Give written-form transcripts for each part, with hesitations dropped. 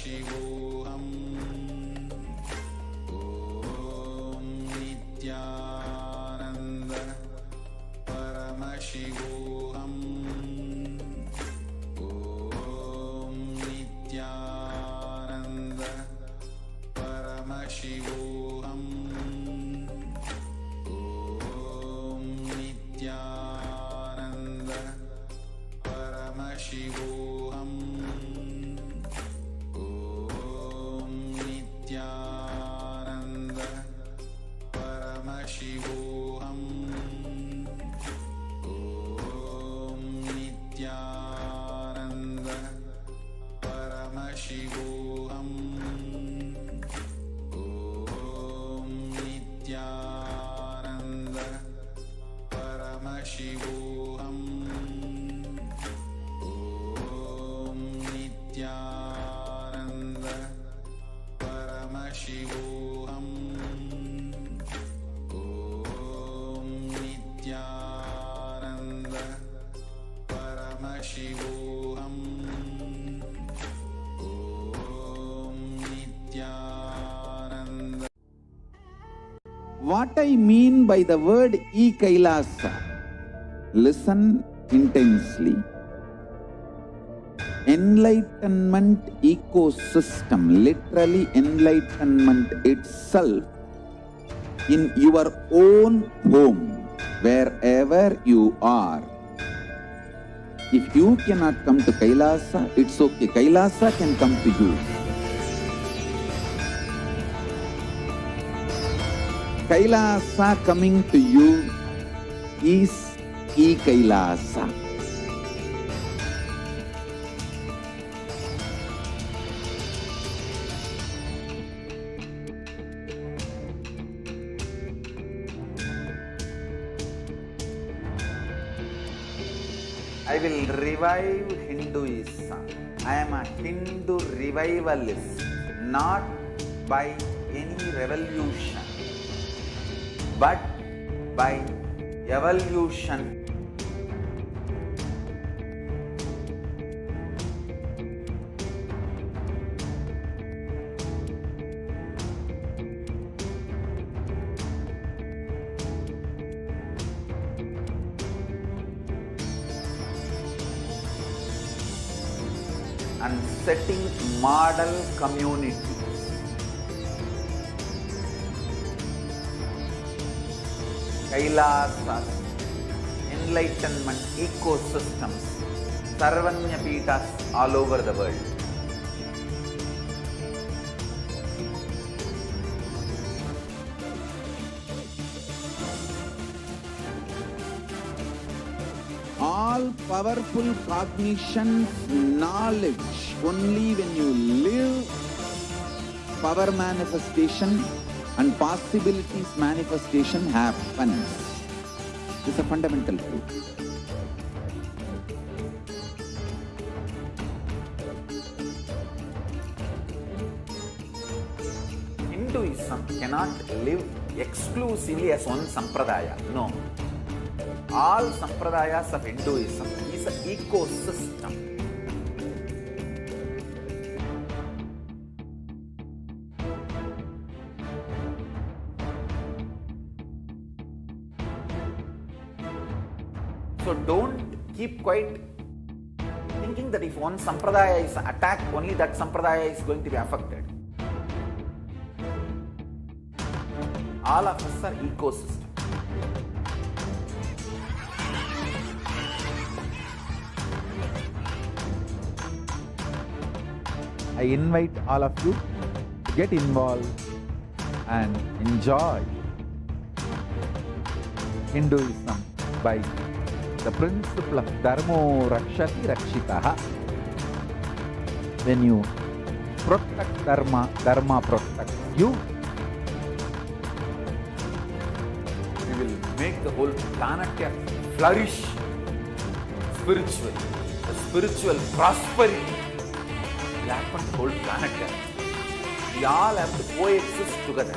Paramashivoham. Om Nithyananda Paramashivoham. Om Nithyananda Paramashivoham. Om Nithyananda Paramashivoham. Om Nithyananda Paramashivoham. Om Nithyananda Paramashivoham. Om Nithyananda Paramashivoham. Om Nithyananda Paramashivoham. Om Nithyananda Paramashivoham. Om Nithyananda. What I mean by the word KAILASA, listen intensely. Enlightenment ecosystem, literally enlightenment itself, in your own home, wherever you are. If you cannot come to KAILASA, it's okay. KAILASA can come to you. KAILASA coming to you is KAILASA. I will revive Hinduism. I am a Hindu revivalist, not by any revolution, but by evolution. And setting model communities. KAILASAs, enlightenment ecosystems, Sarvanya Peethas all over the world. All powerful cognition, knowledge, only when you live, power manifestation and possibilities manifestation happens. This is a fundamental truth. Hinduism cannot live exclusively as one sampradaya. No. All sampradayas of Hinduism is an ecosystem. So don't keep quiet thinking that if one sampradaya is attacked, only that sampradaya is going to be affected. All of us are ecosystem. I invite all of you to get involved and enjoy Hinduism by the principle of Dharmo Rakshati Rakshitaha. When you protect Dharma, Dharma protects you. We will make the whole planet flourish spiritually. The spiritual prosperity will happen to the whole planet. We all have to coexist together.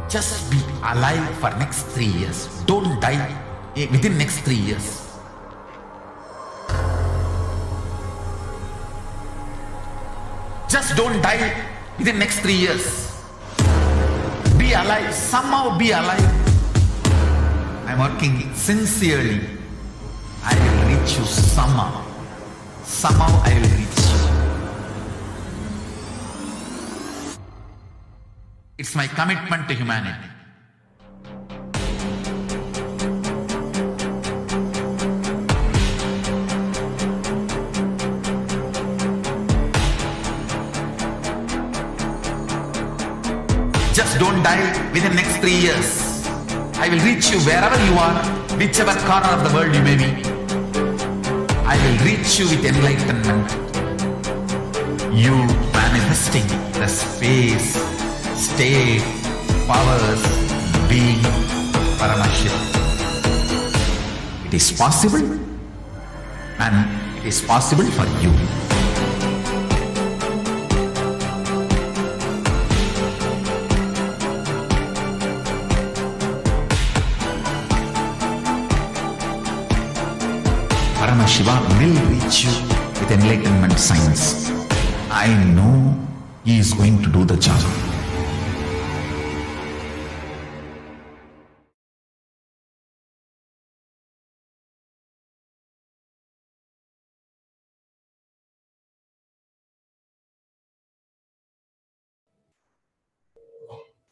Just be alive for next 3 years. Don't die. within next 3 years. Just don't die within next 3 years. Be alive, somehow be alive. I'm working sincerely. I will reach you somehow. Somehow I will reach you. It's my commitment to humanity. Just don't die within next 3 years. I will reach you wherever you are, whichever corner of the world you may be. I will reach you with enlightenment. You manifesting the space, state, powers, being Paramashivam. It is possible, and it is possible for you. Paramashiva will reach you with enlightenment science. I know he is going to do the job.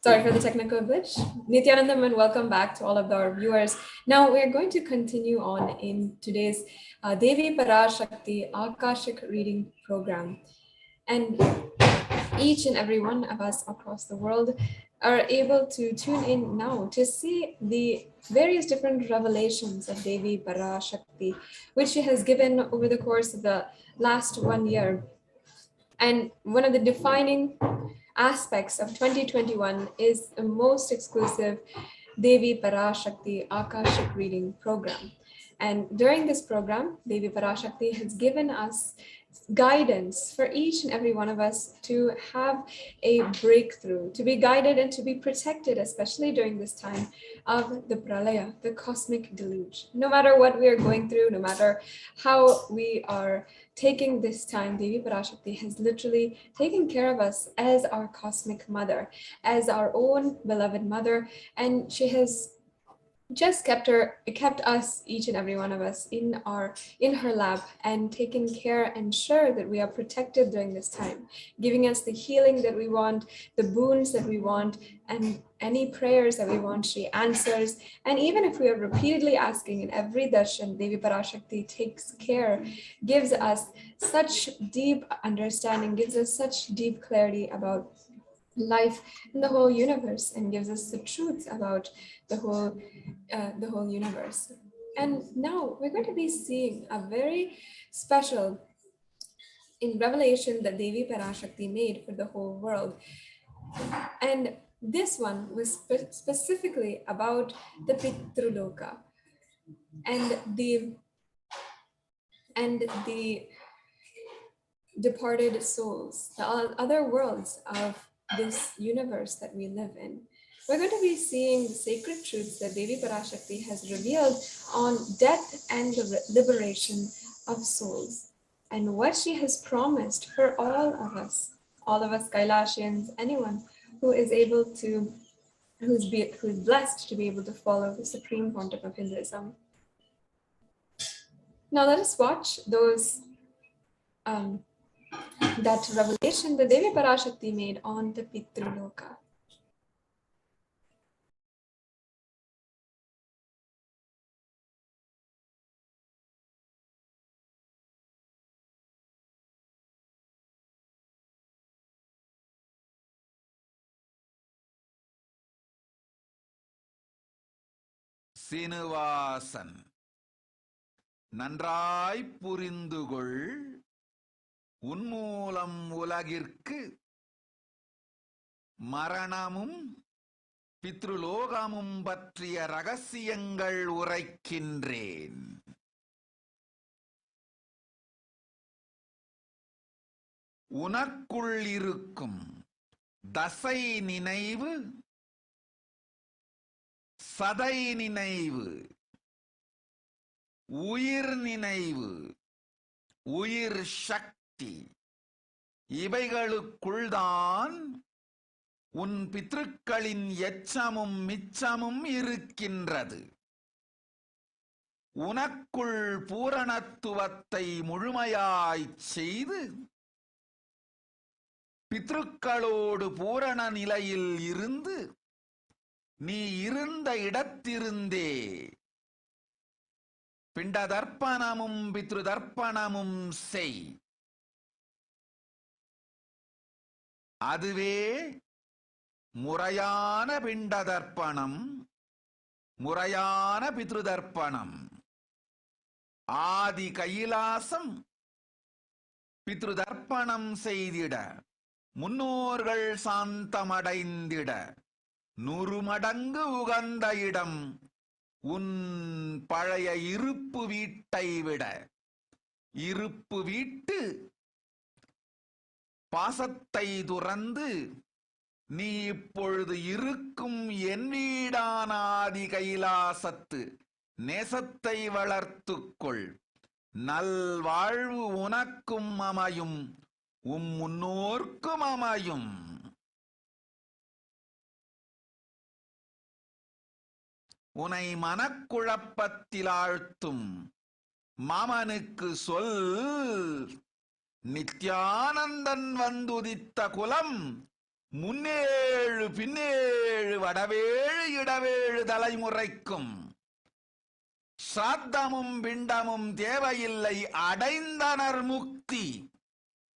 Sorry for the technical glitch. Nithyananda and welcome back to all of our viewers. Now we're going to continue on in today's Devi Parashakti Akashic reading program. And each and every one of us across the world are able to tune in now to see the various different revelations of Devi Parashakti, which she has given over the course of the last 1 year. And one of the defining aspects of 2021 is the most exclusive Devi Parashakti Akashic reading program. And during this program, Devi Parashakti has given us guidance for each and every one of us to have a breakthrough, to be guided and to be protected, especially during this time of the pralaya, the cosmic deluge. No matter what we are going through, no matter how we are taking this time, Devi Parashakti has literally taken care of us as our cosmic mother, as our own beloved mother, and she has just kept us, each and every one of us, in her lap and taken care and ensure that we are protected during this time, giving us the healing that we want, the boons that we want, and any prayers that we want, she answers. And even if we are repeatedly asking in every darshan, Devi Parashakti takes care, gives us such deep understanding, gives us such deep clarity about life in the whole universe, and gives us the truth about the whole universe. And now we're going to be seeing a very special in revelation that Devi Parashakti made for the whole world. And this one was specifically about the Pitruloka and the departed souls, the other worlds of this universe that we live in. We're going to be seeing the sacred truths that Devi Parashakti has revealed on death and the liberation of souls, and what she has promised for all of us Kailasians, anyone who is able to, who's blessed to be able to follow the supreme pontiff of Hinduism. Now let us watch those that revelation that Devi Parashakti made on the Pitruloka. Srinivasan நன்றாய் புரிந்துகொள் உன்மூலம் உலகிற்கு மரணமும் பித்ருலோகமும் பற்றிய ரகசியங்கள் உரைக்கின்றேன். உனக்குள் இருக்கும் தசை நினைவு, சதை நினைவு, உயிர் நினைவு, உயிர் சக்தி இவைகளுக்குள்தான் உன் பித்ருக்களின் எச்சமும் மிச்சமும் இருக்கின்றது. உனக்குள் பூரணத்துவத்தை முழுமையாய்ச் செய்து பித்ருக்களோடு பூரண நிலையில் இருந்து நீ இருந்த இடத்திருந்தே பிண்ட தர்ப்பணமும் பித்ரு தர்ப்பணமும் செய். அதுவே முறையான பிண்ட தர்ப்பணம், முறையான பித்ரு தர்ப்பணம். ஆதி கைலாசம் பித்ரு தர்ப்பணம் செய்திட, முன்னோர்கள் சாந்தமடைந்திட 100 மடங்கு உகந்த இடம் உன் பழைய இருப்பு வீட்டை விட. இருப்பு வீட்டு பாசத்தை துறந்து நீ இப்பொழுது இருக்கும் என் வீடான ஆதி கைலாசத்து நேசத்தை வளர்த்துக்கொள். நல்வாழ்வு உனக்கும் அமையும், உம் முன்னோர்க்கும் அமையும். உனை மனக்குழப்பத்தில் ஆழ்த்தும் மாமனுக்கு சொல், நித்யானந்தன் வந்துதித்த குலம் முன்னேழு பின்னேழு வடவேழு இடவேழு தலைமுறைக்கும் சாத்தமும் பிண்டமும் தேவையில்லை, அடைந்தனர் முக்தி.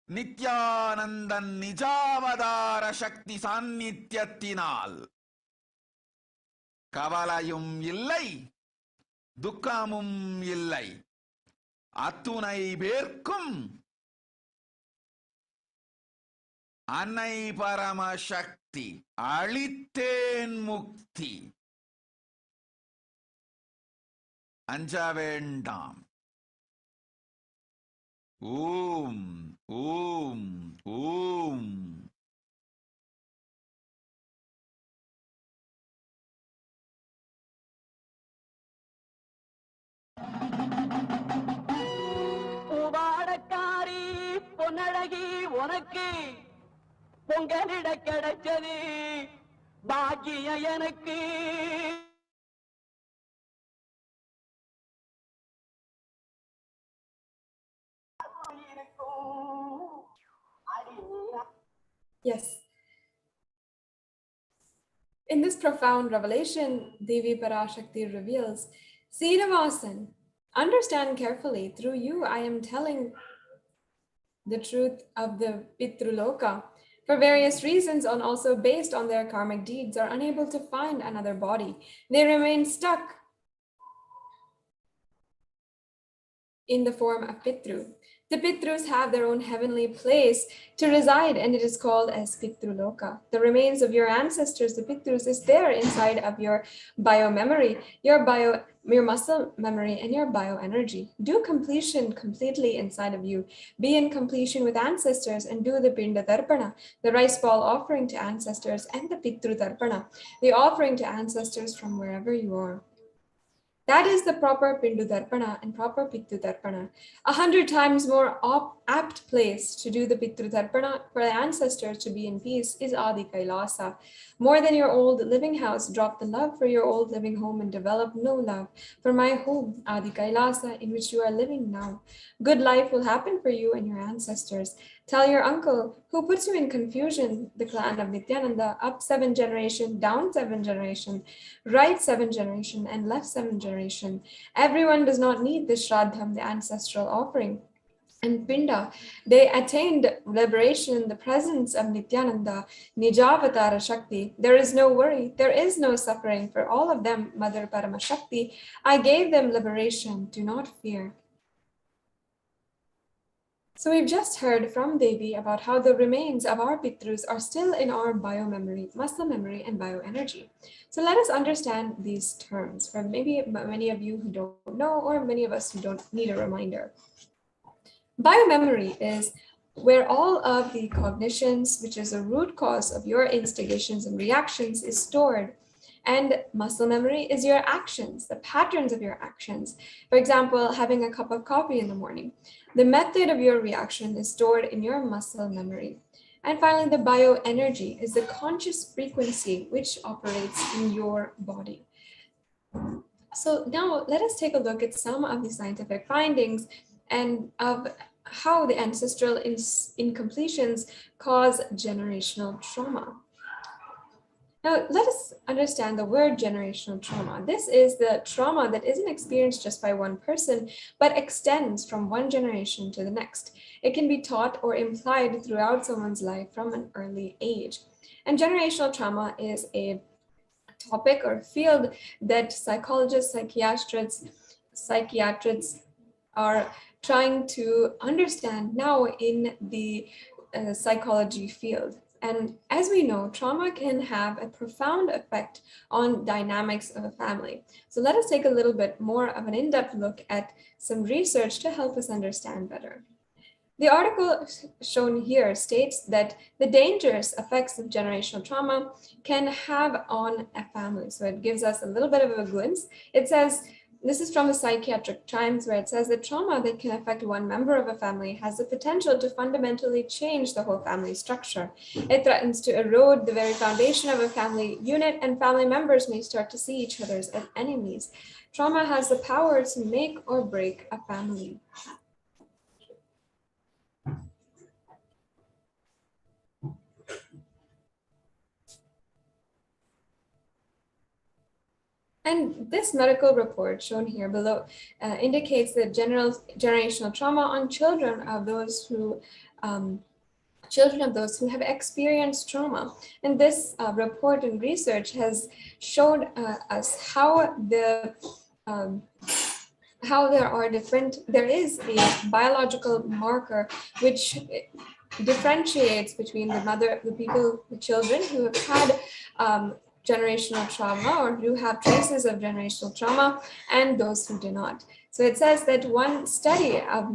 நித்யானந்தன் நிஜாவதார சக்தி சாநித்தியத்தினால் கவலையும் இல்லை, துக்கமும் இல்லை. அத்துணை பேர்க்கும் அன்னை பரமசக்தி அளித்தேன் முக்தி. அஞ்ச வேண்டாம். ஓம் ஓம் ஓம். பூவாடக்காரி பொன்னழகி உனக்கு பொங்கலிட கிடைச்சது பாக்கிய எனக்கு. Yes. In this profound revelation, Devi Parashakti reveals, Srinivasan, understand carefully. Through you, I am telling the truth of the Pitruloka. For various reasons, and also based on their karmic deeds, are unable to find another body. They remain stuck in the form of Pitru. The Pitrus have their own heavenly place to reside, and it is called as Pitruloka. The remains of your ancestors, the Pitrus, is there inside of your bio-memory, your muscle memory, and your bioenergy. Do completion completely inside of you. Be in completion with ancestors and do the Pinda Darpana, the rice ball offering to ancestors, and the Pitru Darpana, the offering to ancestors from wherever you are. That is the proper Pindu Darpana and proper Pitru Darpana. 100 times more apt place to do the Pitru Darpana for the ancestors to be in peace is Adi Kailasa. More than your old living house, drop the love for your old living home and develop no love for my home, Adi Kailasa, in which you are living now. Good life will happen for you and your ancestors. Tell your uncle, who puts you in confusion, the clan of Nithyananda, up 7 generation, down 7 generation, right 7 generation, and left 7 generation. Everyone does not need the Shraddham, the ancestral offering. And Pinda, they attained liberation in the presence of Nithyananda, Nijavatara Shakti. There is no worry, there is no suffering for all of them, Mother Paramashakti. I gave them liberation, do not fear. So we've just heard from Devi about how the remains of our Pitrus are still in our bio-memory, muscle memory, and bioenergy. So let us understand these terms for maybe many of you who don't know, or many of us who don't need a reminder. Biomemory is where all of the cognitions, which is a root cause of your instigations and reactions, is stored. And muscle memory is your actions, the patterns of your actions. For example, having a cup of coffee in the morning. The method of your reaction is stored in your muscle memory. And finally, the bioenergy is the conscious frequency which operates in your body. So now let us take a look at some of the scientific findings and of how the ancestral incompletions cause generational trauma. Now, let us understand the word generational trauma. This is the trauma that isn't experienced just by one person, but extends from one generation to the next. It can be taught or implied throughout someone's life from an early age. And generational trauma is a topic or field that psychologists, psychiatrists are trying to understand now in the psychology field. And as we know, trauma can have a profound effect on dynamics of a family. So let us take a little bit more of an in-depth look at some research to help us understand better. The article shown here states that the dangerous effects of generational trauma can have on a family. So it gives us a little bit of a glimpse. It says, this is from the Psychiatric Times, where it says that trauma that can affect one member of a family has the potential to fundamentally change the whole family structure. It threatens to erode the very foundation of a family unit, and family members may start to see each other as enemies. Trauma has the power to make or break a family. And this medical report shown here below indicates that generational trauma on children of those who have experienced trauma. And this report and research has showed us how there is a biological marker which differentiates between the children who have had generational trauma or who have traces of generational trauma and those who do not. So it says that one study of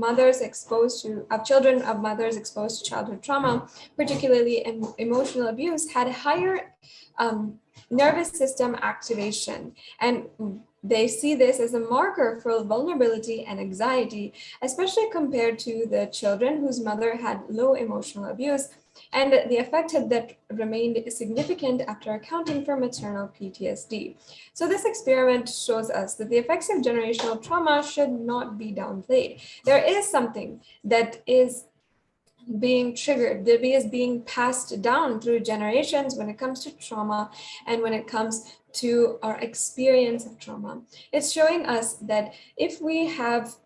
children of mothers exposed to childhood trauma, particularly emotional abuse, had higher nervous system activation. And they see this as a marker for vulnerability and anxiety, especially compared to the children whose mother had low emotional abuse. And the effect that remained significant after accounting for maternal PTSD. So this experiment shows us that the effects of generational trauma should not be downplayed. There is something that is being triggered, that is being passed down through generations when it comes to trauma and when it comes to our experience of trauma. It's showing us that if we have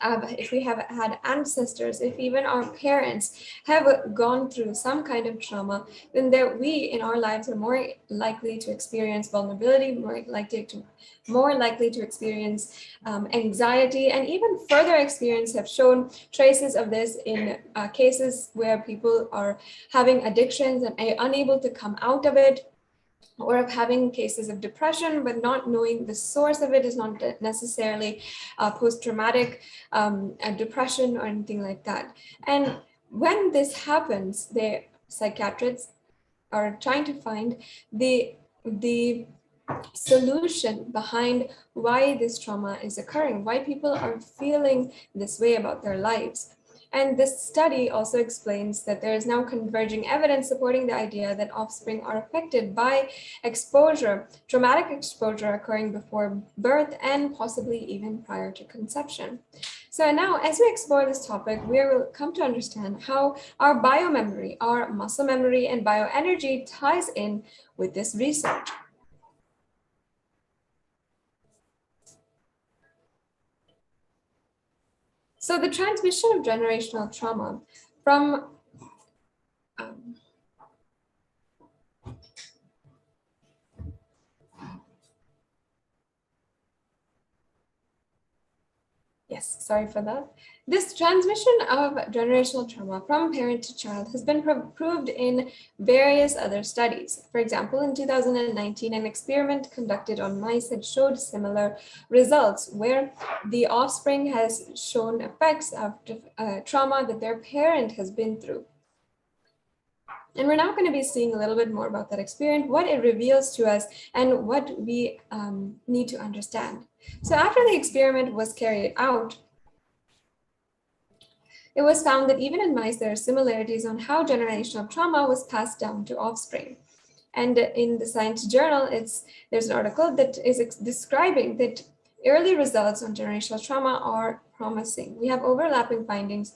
had ancestors, if even our parents have gone through some kind of trauma, then we in our lives are more likely to experience vulnerability, more likely to experience anxiety, and even further experience have shown traces of this in cases where people are having addictions and are unable to come out of it, or of having cases of depression, but not knowing the source of it is not necessarily post-traumatic depression or anything like that. And when this happens, the psychiatrists are trying to find the solution behind why this trauma is occurring, why people are feeling this way about their lives. And this study also explains that there is now converging evidence supporting the idea that offspring are affected by exposure, traumatic exposure occurring before birth and possibly even prior to conception. So now, as we explore this topic, we will come to understand how our biomemory, our muscle memory, and bioenergy ties in with this research. So the transmission of generational trauma from yes, sorry for that. This transmission of generational trauma from parent to child has been proved in various other studies. For example, in 2019, an experiment conducted on mice had showed similar results where the offspring has shown effects of trauma that their parent has been through. And we're now going to be seeing a little bit more about that experience, what it reveals to us, and what we need to understand. So after the experiment was carried out, it was found that even in mice, there are similarities on how generational trauma was passed down to offspring. And in the Science Journal, there's an article that is describing that early results on generational trauma are promising. We have overlapping findings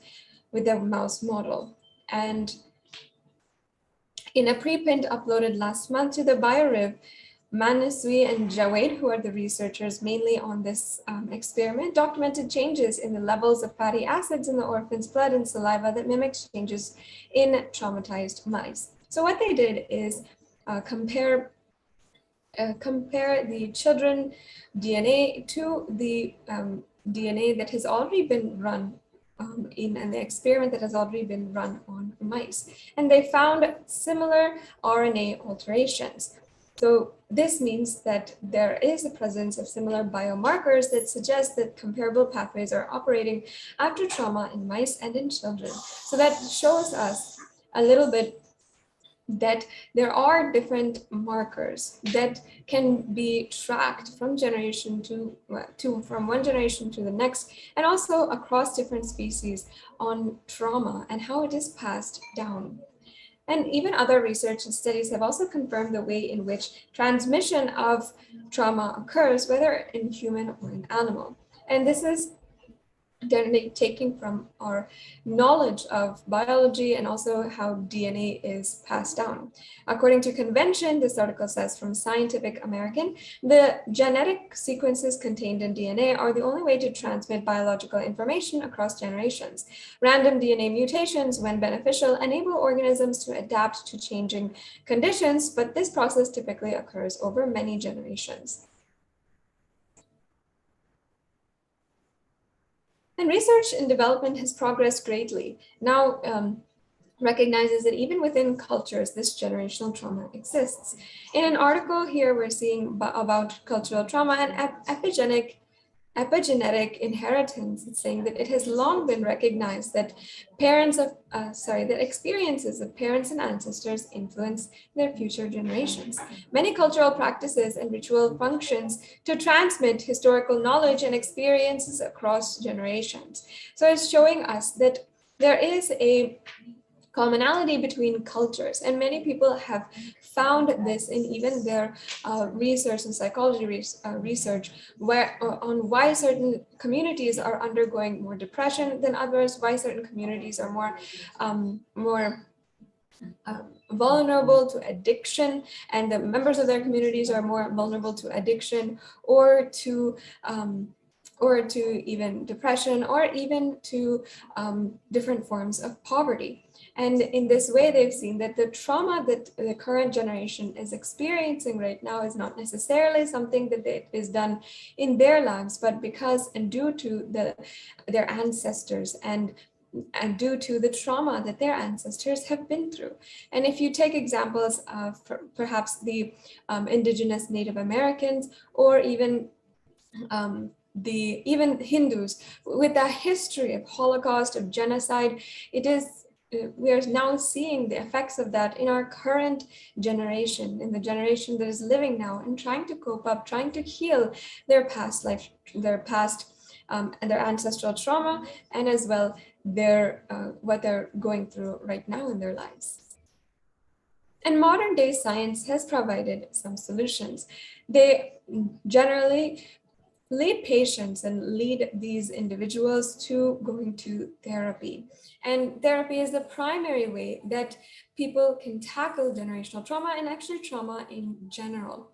with the mouse model. And in a preprint uploaded last month to the BioRiv, Manaswi and Javed, who are the researchers mainly on this experiment, documented changes in the levels of fatty acids in the orphan's blood and saliva that mimics changes in traumatized mice. So what they did is compare the children DNA to the DNA that has already been run in the experiment that has already been run on mice. And they found similar RNA alterations. So this means that there is the presence of similar biomarkers that suggest that comparable pathways are operating after trauma in mice and in children. So that shows us a little bit that there are different markers that can be tracked from generation from one generation to the next, and also across different species on trauma and how it is passed down. And even other research and studies have also confirmed the way in which transmission of trauma occurs, whether in human or in animal. And this is taking from our knowledge of biology and also how DNA is passed down. According to convention, this article says from Scientific American, the genetic sequences contained in DNA are the only way to transmit biological information across generations. Random DNA mutations, when beneficial, enable organisms to adapt to changing conditions, but this process typically occurs over many generations. And research and development has progressed greatly. Now recognizes that even within cultures, this generational trauma exists. In an article here, we're seeing about cultural trauma and epigenetic inheritance. It's saying that it has long been recognized that that experiences of parents and ancestors influence their future generations. Many cultural practices and ritual functions to transmit historical knowledge and experiences across generations. So it's showing us that there is a commonality between cultures, and many people have found this in even their research and psychology research, on why certain communities are undergoing more depression than others, why certain communities are more vulnerable to addiction, and the members of their communities are more vulnerable to addiction or to even depression, or even to different forms of poverty. And in this way, they've seen that the trauma that the current generation is experiencing right now is not necessarily something that is done in their lives, but because and due to their ancestors and due to the trauma that their ancestors have been through. And if you take examples of perhaps the indigenous Native Americans, or even Hindus with a history of Holocaust, of genocide, we are now seeing the effects of that in our current generation, in the generation that is living now and trying to cope up, trying to heal their past life, their past and their ancestral trauma, and as well what they're going through right now in their lives. And modern day science has provided some solutions. They generally lead patients and lead these individuals to going to therapy. And therapy is the primary way that people can tackle generational trauma and actually trauma in general.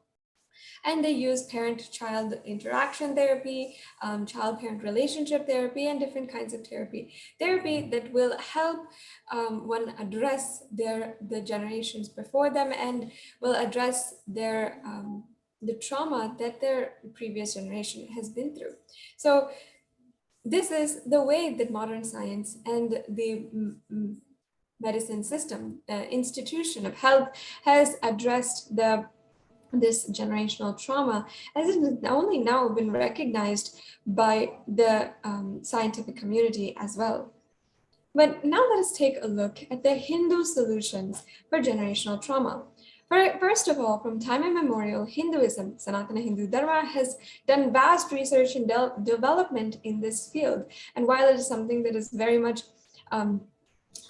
And they use parent-child interaction therapy, child-parent relationship therapy, and different kinds of therapy that will help one address the generations before them, and will address the trauma that their previous generation has been through. So this is the way that modern science and the medicine system, institution of health, has addressed this generational trauma, as it has only now been recognized by the scientific community as well. But now let us take a look at the Hindu solutions for generational trauma. First of all, from time immemorial, Hinduism, Sanatana Hindu Dharma, has done vast research and development in this field. And while it is something that is very much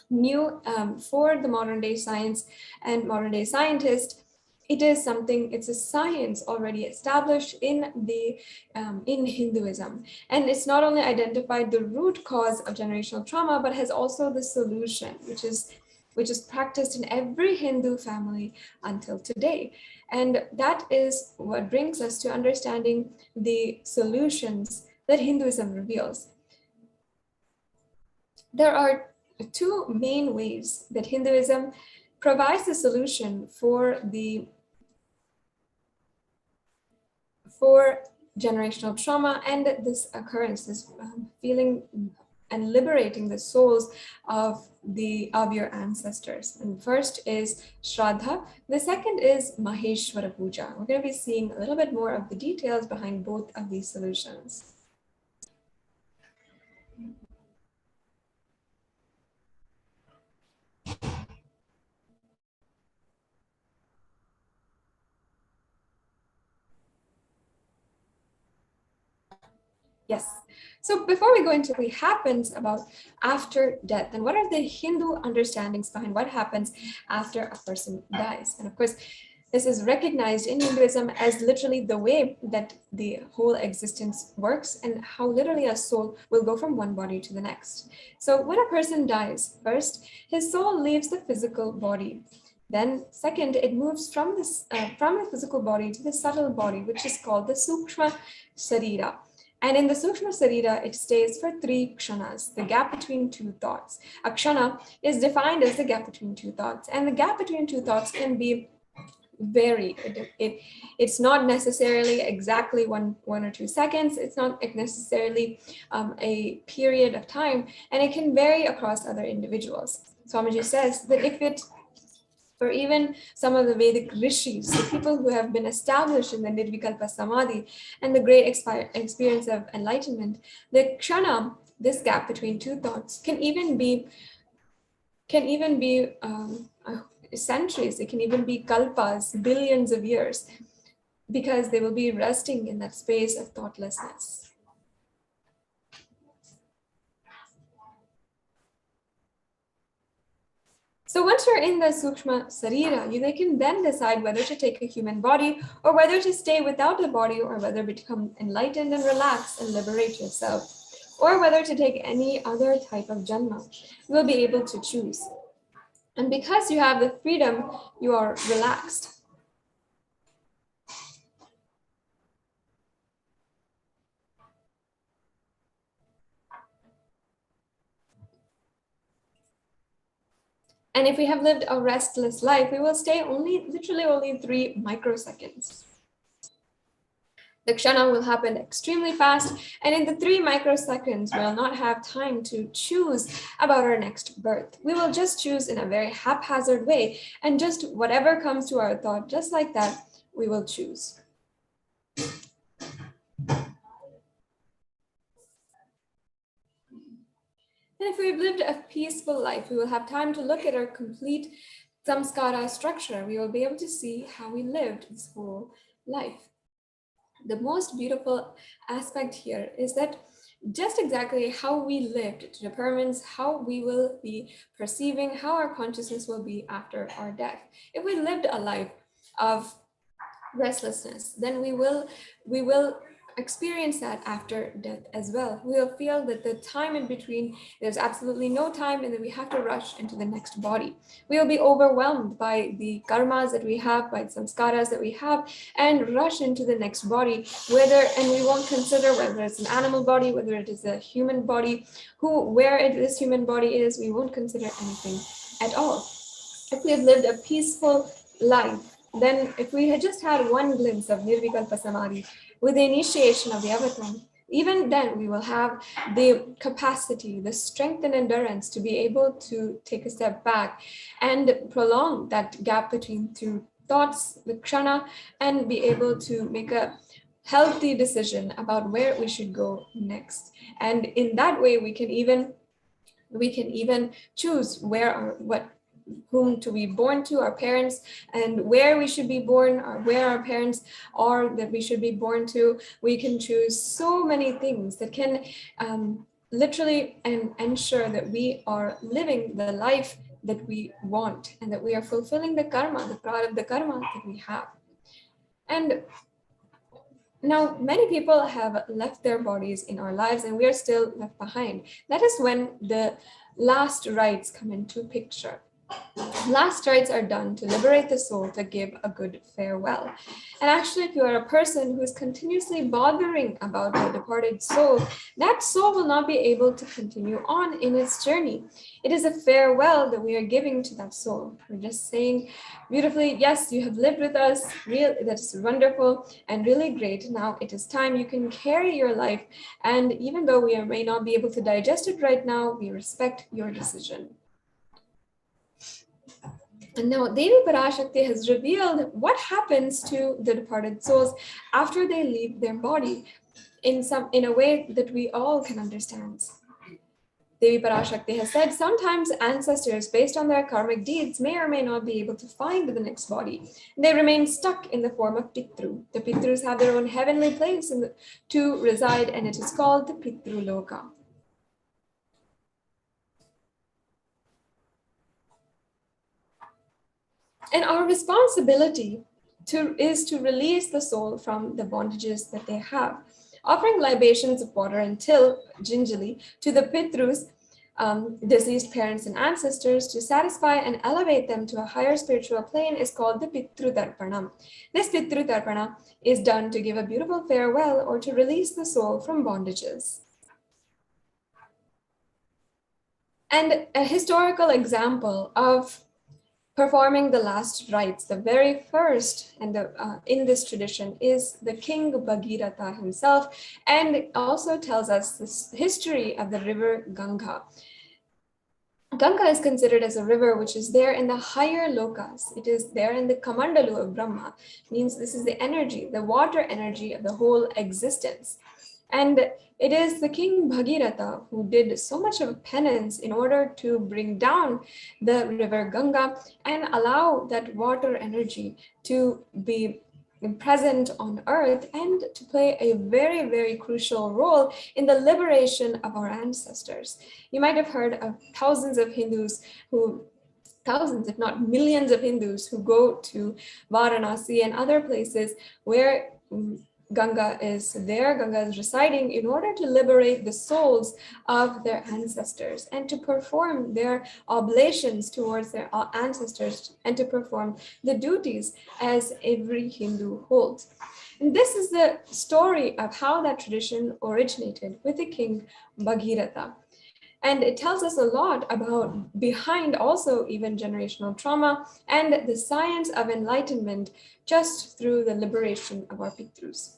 new for the modern day science and modern day scientists, it's a science already established in Hinduism. And it's not only identified the root cause of generational trauma, but has also the solution, which is practiced in every Hindu family until today. And that is what brings us to understanding the solutions that Hinduism reveals. There are two main ways that Hinduism provides the solution for generational trauma and this occurrence, this feeling and liberating the souls of your ancestors. And first is Shraddha. The second is Maheshwara Puja. We're going to be seeing a little bit more of the details behind both of these solutions. Yes. So before we go into what happens about after death, and what are the Hindu understandings behind what happens after a person dies? And of course, this is recognized in Hinduism as literally the way that the whole existence works and how literally a soul will go from one body to the next. So when a person dies, first, his soul leaves the physical body. Then second, it moves from the physical body to the subtle body, which is called the Sukshma Sarira. And in the Sukshma Sarira, it stays for 3 kshanas, the gap between two thoughts. A kshana is defined as the gap between two thoughts, and the gap between two thoughts can be varied. It's not necessarily exactly 1 or 2 seconds. It's not necessarily a period of time, and it can vary across other individuals. Swamiji says that for even some of the Vedic rishis, the people who have been established in the Nirvikalpa Samadhi and the great experience of enlightenment, the kshana, this gap between two thoughts, can even be centuries. It can even be kalpas, billions of years, because they will be resting in that space of thoughtlessness. So once you're in the Sukshma Sarira, they can then decide whether to take a human body or whether to stay without a body, or whether to become enlightened and relax and liberate yourself, or whether to take any other type of janma. You will be able to choose. And because you have the freedom, you are relaxed. And if we have lived a restless life, we will stay literally only 3 microseconds. The kshana will happen extremely fast, and in the 3 microseconds, we'll not have time to choose about our next birth. We will just choose in a very haphazard way, and just whatever comes to our thought, just like that, we will choose. And if we've lived a peaceful life, we will have time to look at our complete samskara structure. We will be able to see how we lived this whole life. The most beautiful aspect here is that just exactly how we lived determines how we will be perceiving, how our consciousness will be after our death. If we lived a life of restlessness, then we will experience that after death as well. We will feel that the time in between, there's absolutely no time, and that we have to rush into the next body. We will be overwhelmed by the karmas that we have, by the samskaras that we have, and rush into the next body, and we won't consider whether it's an animal body, whether it is a human body, where this human body is. We won't consider anything at all. If we have lived a peaceful life, then if we had just had one glimpse of Nirvikalpa Samadhi, with the initiation of the avatar, even then we will have the capacity, the strength and endurance to be able to take a step back and prolong that gap between two thoughts, the kshana, and be able to make a healthy decision about where we should go next. And in that way, we can even We can even choose whom to be born to, our parents, and where we should be born, or where our parents are that we should be born to. We can choose so many things that can literally ensure that we are living the life that we want, and that we are fulfilling the karma, the prarabdha karma that we have. And now, many people have left their bodies in our lives, and we are still left behind. That is when the last rites come into picture. Last rites are done to liberate the soul, to give a good farewell. And actually, if you are a person who is continuously bothering about the departed soul, that soul will not be able to continue on in its journey. It is a farewell that we are giving to that soul. We're just saying beautifully, yes, you have lived with us, that's wonderful and really great. Now it is time you can carry your life. And even though we may not be able to digest it right now, we respect your decision. And now Devi Parashakti has revealed what happens to the departed souls after they leave their body in a way that we all can understand. Devi Parashakti has said, sometimes ancestors, based on their karmic deeds, may or may not be able to find the next body. They remain stuck in the form of Pitru. The Pitrus have their own heavenly place to reside, and it is called the Pitru Loka. And our responsibility is to release the soul from the bondages that they have. Offering libations of water until gingerly to the Pitrus, deceased parents and ancestors, to satisfy and elevate them to a higher spiritual plane is called the Pitru Tarpana. This Pitru Tarpana is done to give a beautiful farewell or to release the soul from bondages. And a historical example of performing the last rites, the very first in this tradition, is the king Bhagirath himself, and it also tells us this history of the river Ganga. Ganga is considered as a river which is there in the higher lokas. It is there in the Kamandalu of Brahma. Means this is the energy, the water energy of the whole existence. And it is the king Bhagirath who did so much of a penance in order to bring down the river Ganga and allow that water energy to be present on earth and to play a very, very crucial role in the liberation of our ancestors. You might have heard of thousands, if not millions of Hindus who go to Varanasi and other places where Ganga is there, Ganga is residing, in order to liberate the souls of their ancestors and to perform their oblations towards their ancestors and to perform the duties as every Hindu holds. And this is the story of how that tradition originated with the king Bhagirath. And it tells us a lot about behind also even generational trauma and the science of enlightenment just through the liberation of our Pitrus.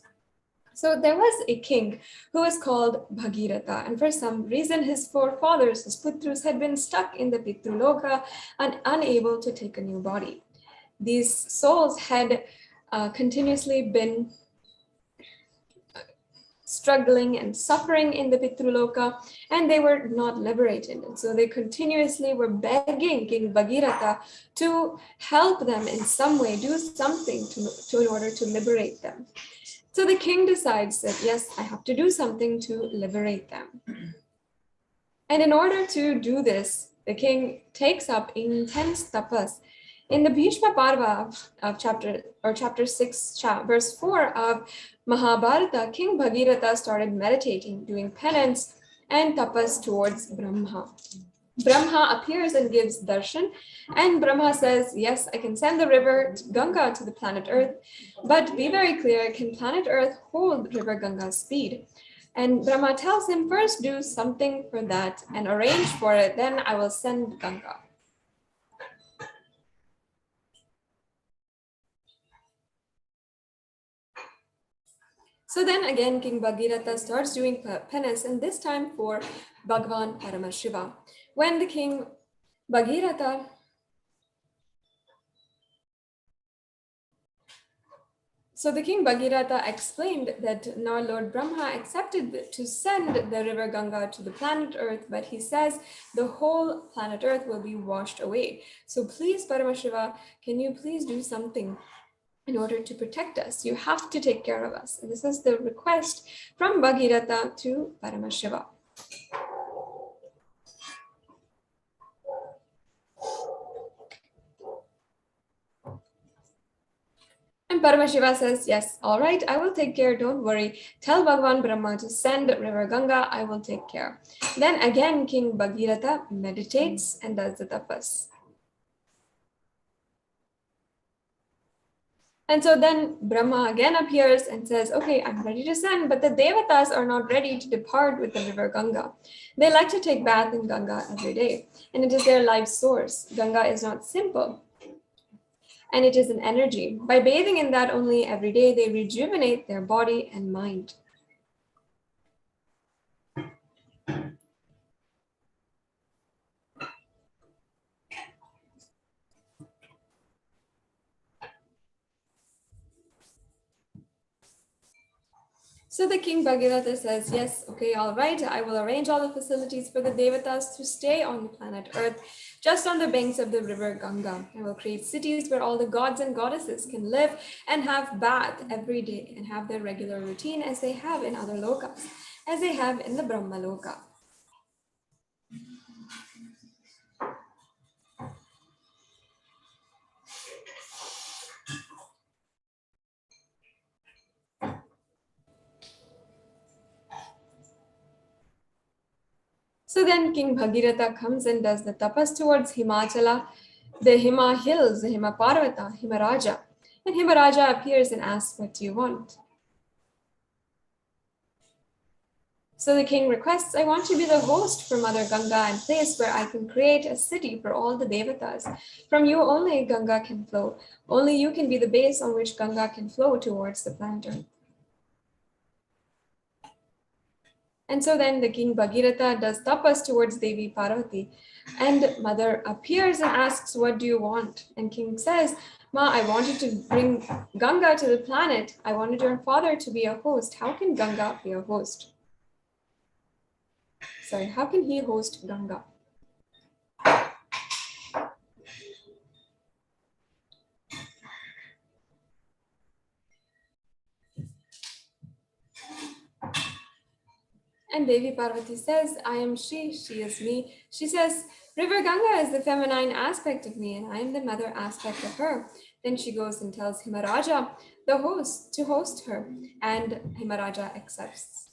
So there was a king who was called Bhagirath, and for some reason his forefathers, his Pitrus, had been stuck in the Pitruloka and unable to take a new body. These souls had continuously been struggling and suffering in the Pitruloka, and they were not liberated. And so they continuously were begging King Bhagirath to help them in some way, do something in order to liberate them. So the king decides that, yes, I have to do something to liberate them. And in order to do this, the king takes up intense tapas. In the Bhishma Parva of chapter 6, verse 4 of Mahabharata, King Bhagirath started meditating, doing penance and tapas towards Brahma. Brahma appears and gives darshan, and Brahma says, yes, I can send the river Ganga to the planet Earth, but be very clear, can planet Earth hold river Ganga's speed? And Brahma tells him, first do something for that and arrange for it, then I will send Ganga. So then again, King Bhagirath starts doing penance, and this time for Bhagavan Paramashiva. When the king Bhagirath So the king Bhagirath explained that now Lord Brahma accepted to send the river Ganga to the planet Earth, but he says the whole planet Earth will be washed away. So please, Paramashiva, can you please do something in order to protect us? You have to take care of us. And this is the request from Bhagirath to Paramashiva. And Paramashiva says, yes, all right, I will take care, don't worry. Tell Bhagavan Brahma to send river Ganga, I will take care. Then again, King Bhagirath meditates and does the tapas. And so then Brahma again appears and says, okay, I'm ready to send, but the Devatas are not ready to depart with the river Ganga. They like to take bath in Ganga every day, and it is their life source. Ganga is not simple, and it is an energy. By bathing in that only every day, they rejuvenate their body and mind. So the king Bhagirath says, yes, okay, all right, I will arrange all the facilities for the Devatas to stay on the planet Earth, just on the banks of the river Ganga. I will create cities where all the gods and goddesses can live and have bath every day and have their regular routine as they have in other lokas, as they have in the Brahma Loka. So then King Bhagirath comes and does the tapas towards Himachala, the Hima hills, the Hima Parvata, Himaraja. And Himaraja appears and asks, what do you want? So the king requests, I want to be the host for Mother Ganga and place where I can create a city for all the Devatas. From you only Ganga can flow. Only you can be the base on which Ganga can flow towards the planet Earth. And so then the king Bhagirath does tapas towards Devi Parvati. And mother appears and asks, what do you want? And king says, Ma, I wanted to bring Ganga to the planet. I wanted your father to be a host. How can Ganga be a host? Sorry, how can he host Ganga? And Devi Parvati says, I am she is me. She says, River Ganga is the feminine aspect of me and I am the mother aspect of her. Then she goes and tells Himaraja, the host, to host her, and Himaraja accepts.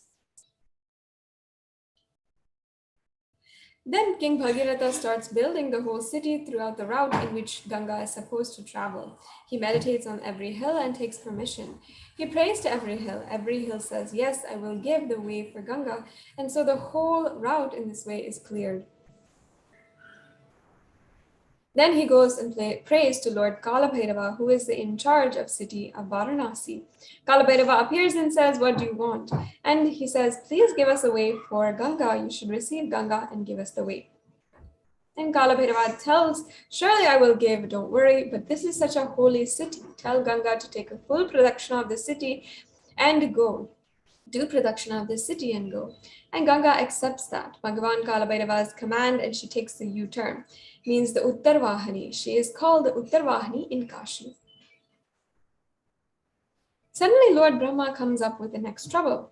Then King Bhagirath starts building the whole city throughout the route in which Ganga is supposed to travel. He meditates on every hill and takes permission. He prays to every hill. Every hill says, yes, I will give the way for Ganga. And so the whole route in this way is cleared. Then he goes and prays to Lord Kalabhairava, who is in charge of city of Varanasi. Kalabhairava appears and says, what do you want? And he says, please give us a way for Ganga. You should receive Ganga and give us the way. And Kalabhairava tells, surely I will give, don't worry, but this is such a holy city. Tell Ganga to take a full production of the city and go. Do production of the city and go. And Ganga accepts that. Bhagavan Kalabhairava's command and she takes the U-turn. Means the Uttarvahani. She is called the Uttarvahani in Kashi. Suddenly Lord Brahma comes up with the next trouble.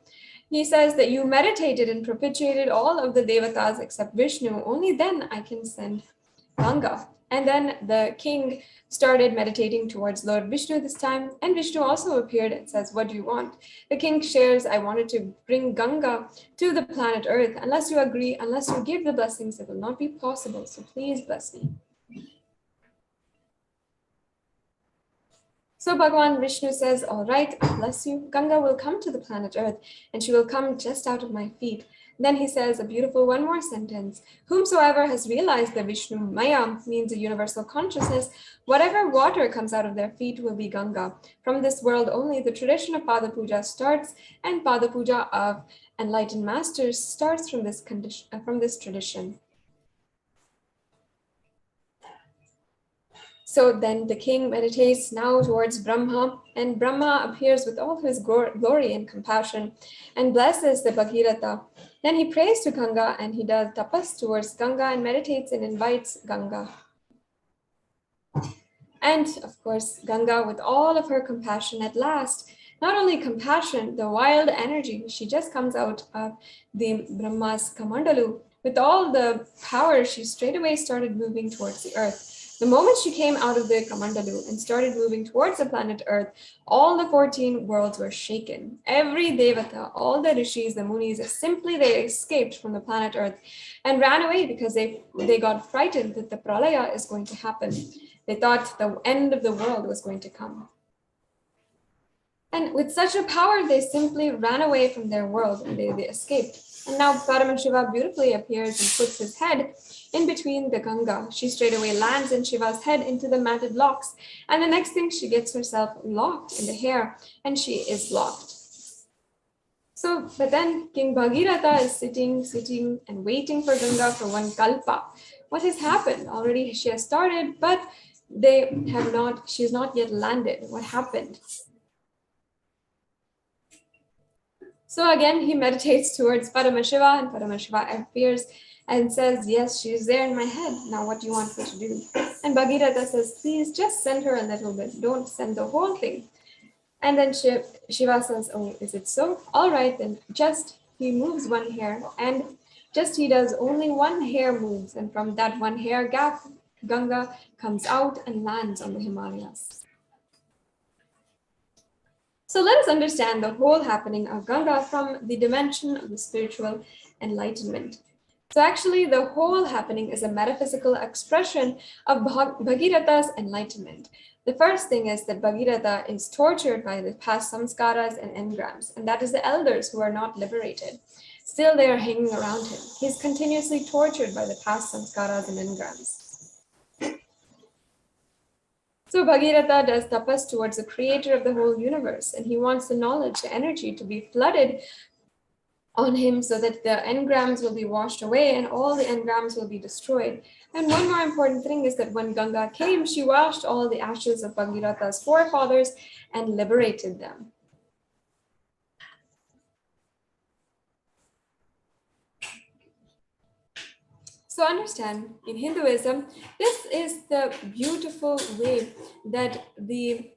He says that you meditated and propitiated all of the Devatas except Vishnu. Only then I can send Ganga. And then the king started meditating towards Lord Vishnu this time. And Vishnu also appeared and says, what do you want? The king shares, I wanted to bring Ganga to the planet Earth. Unless you agree, unless you give the blessings, it will not be possible. So please bless me. So Bhagavan Vishnu says, all right, I'll bless you. Ganga will come to the planet Earth and she will come just out of my feet. Then he says a beautiful one more sentence. Whomsoever has realized the Vishnu Maya means a universal consciousness, whatever water comes out of their feet will be Ganga. From this world only the tradition of Pada Puja starts, and Pada Puja of enlightened masters starts from this tradition. So then the king meditates now towards Brahma, and Brahma appears with all his glory and compassion and blesses the Bhagirata. Then he prays to Ganga and he does tapas towards Ganga and meditates and invites Ganga. And of course, Ganga, with all of her compassion at last, not only compassion, the wild energy, she just comes out of the Brahma's Kamandalu. With all the power, she straight away started moving towards the earth. The moment she came out of the Kamandalu and started moving towards the planet Earth, all the 14 worlds were shaken. Every Devata, all the Rishis, the Munis, they escaped from the planet Earth and ran away because they got frightened that the Pralaya is going to happen. They thought the end of the world was going to come. And with such a power, they simply ran away from their world and they escaped. And now Paramashiva beautifully appears and puts his head in between the Ganga. She straight away lands in Shiva's head into the matted locks. And the next thing, she gets herself locked in the hair and she is locked. So, but then King Bhagirata is sitting and waiting for Ganga for one kalpa. What has happened? Already she has started, but she's not yet landed. What happened? So again, he meditates towards Paramashiva, and Paramashiva appears and says, yes, she's there in my head. Now what do you want me to do? And Bhagirata says, please just send her a little bit. Don't send the whole thing. And then Shiva says, oh, is it so? All right, then just he moves one hair and just he does only one hair moves. And from that one hair gap, Ganga comes out and lands on the Himalayas. So let us understand the whole happening of Ganga from the dimension of the spiritual enlightenment. So actually, the whole happening is a metaphysical expression of Bhagirata's enlightenment. The first thing is that Bhagirata is tortured by the past samskaras and engrams, and that is the elders who are not liberated. Still, they are hanging around him. He's continuously tortured by the past samskaras and engrams. So Bhagirata does tapas towards the creator of the whole universe, and he wants the knowledge, the energy to be flooded on him so that the engrams will be washed away and all the engrams will be destroyed. And one more important thing is that when Ganga came, she washed all the ashes of Bhagirata's forefathers and liberated them. So understand, in Hinduism, this is the beautiful way that the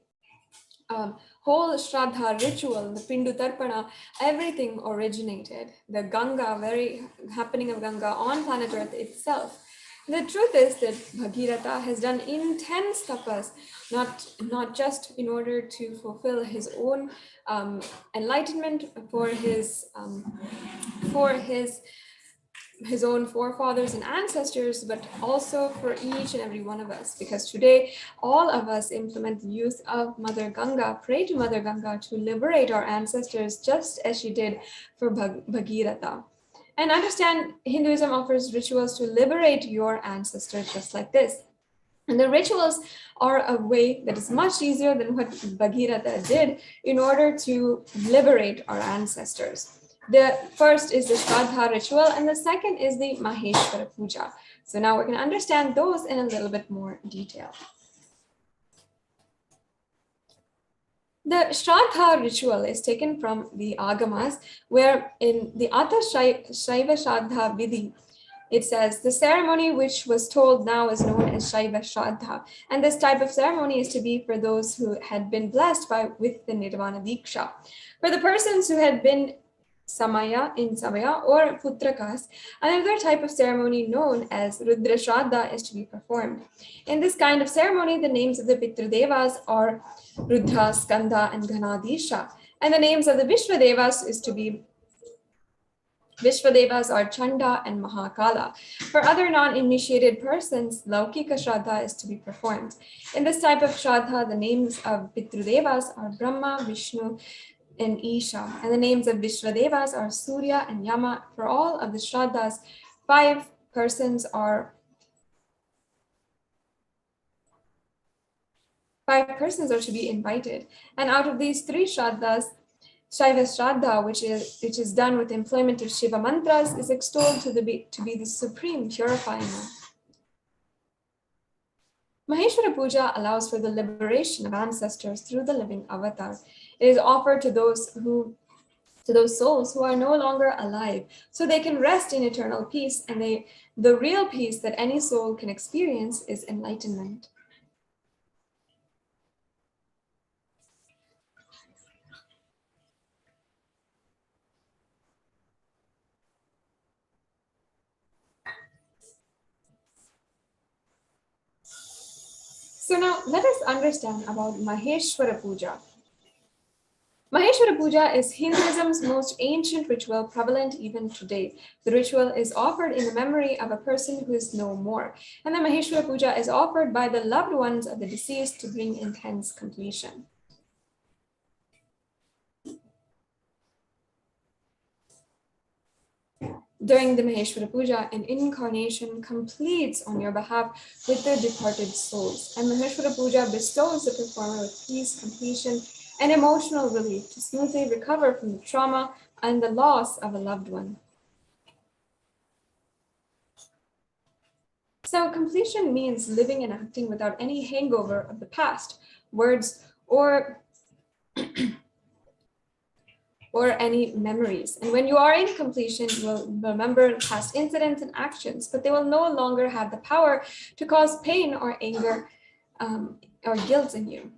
whole Shraddha ritual, the Pindu Tarpana, everything originated. The Ganga, very happening of Ganga on planet Earth itself. The truth is that Bhagirata has done intense tapas, not just in order to fulfill his own enlightenment for his own forefathers and ancestors, but also for each and every one of us. Because today, all of us implement the use of Mother Ganga, pray to Mother Ganga to liberate our ancestors, just as she did for Bhagirata. And understand, Hinduism offers rituals to liberate your ancestors just like this. And the rituals are a way that is much easier than what Bhagirata did in order to liberate our ancestors. The first is the Shraddha ritual, and the second is the Maheshwara Puja. So now we're going to understand those in a little bit more detail. The Shraddha ritual is taken from the Agamas, where in the Ata Shaiva Shraddha Vidhi, it says, the ceremony which was told now is known as Shaiva Shraddha. And this type of ceremony is to be for those who had been blessed with the Nirvana Diksha. For the persons who had been Samaya or Putrakas, another type of ceremony known as Rudra Shraddha is to be performed. In this kind of ceremony, the names of the Pitrudevas are Rudra, Skanda, and Ganadisha. And the names of the Vishwadevas is to be Vishwadevas are Chanda and Mahakala. For other non-initiated persons, Laukika Shraddha is to be performed. In this type of Shraddha, the names of Pitrudevas are Brahma, Vishnu, and Isha. And the names of Vishwadevas are Surya and Yama. For all of the Shraddhas, 5 persons are to be invited. And out of these 3 Shraddhas, Shaiva Shraddha, which is done with employment of Shiva mantras, is extolled to be the supreme purifying one. Maheshwara Puja allows for the liberation of ancestors through the living avatar. It is offered to those souls who are no longer alive, so they can rest in eternal peace, and the real peace that any soul can experience is enlightenment. So now let us understand about Maheshwara Puja. Maheshwara Puja is Hinduism's most ancient ritual, prevalent even today. The ritual is offered in the memory of a person who is no more, and the Maheshwara Puja is offered by the loved ones of the deceased to bring intense completion. During the Maheshwara Puja, an incarnation completes on your behalf with the departed souls, and Maheshwara Puja bestows the performer with peace, completion, and emotional relief to smoothly recover from the trauma and the loss of a loved one. So completion means living and acting without any hangover of the past, words, or any memories. And when you are in completion, you will remember past incidents and actions, but they will no longer have the power to cause pain or anger or guilt in you.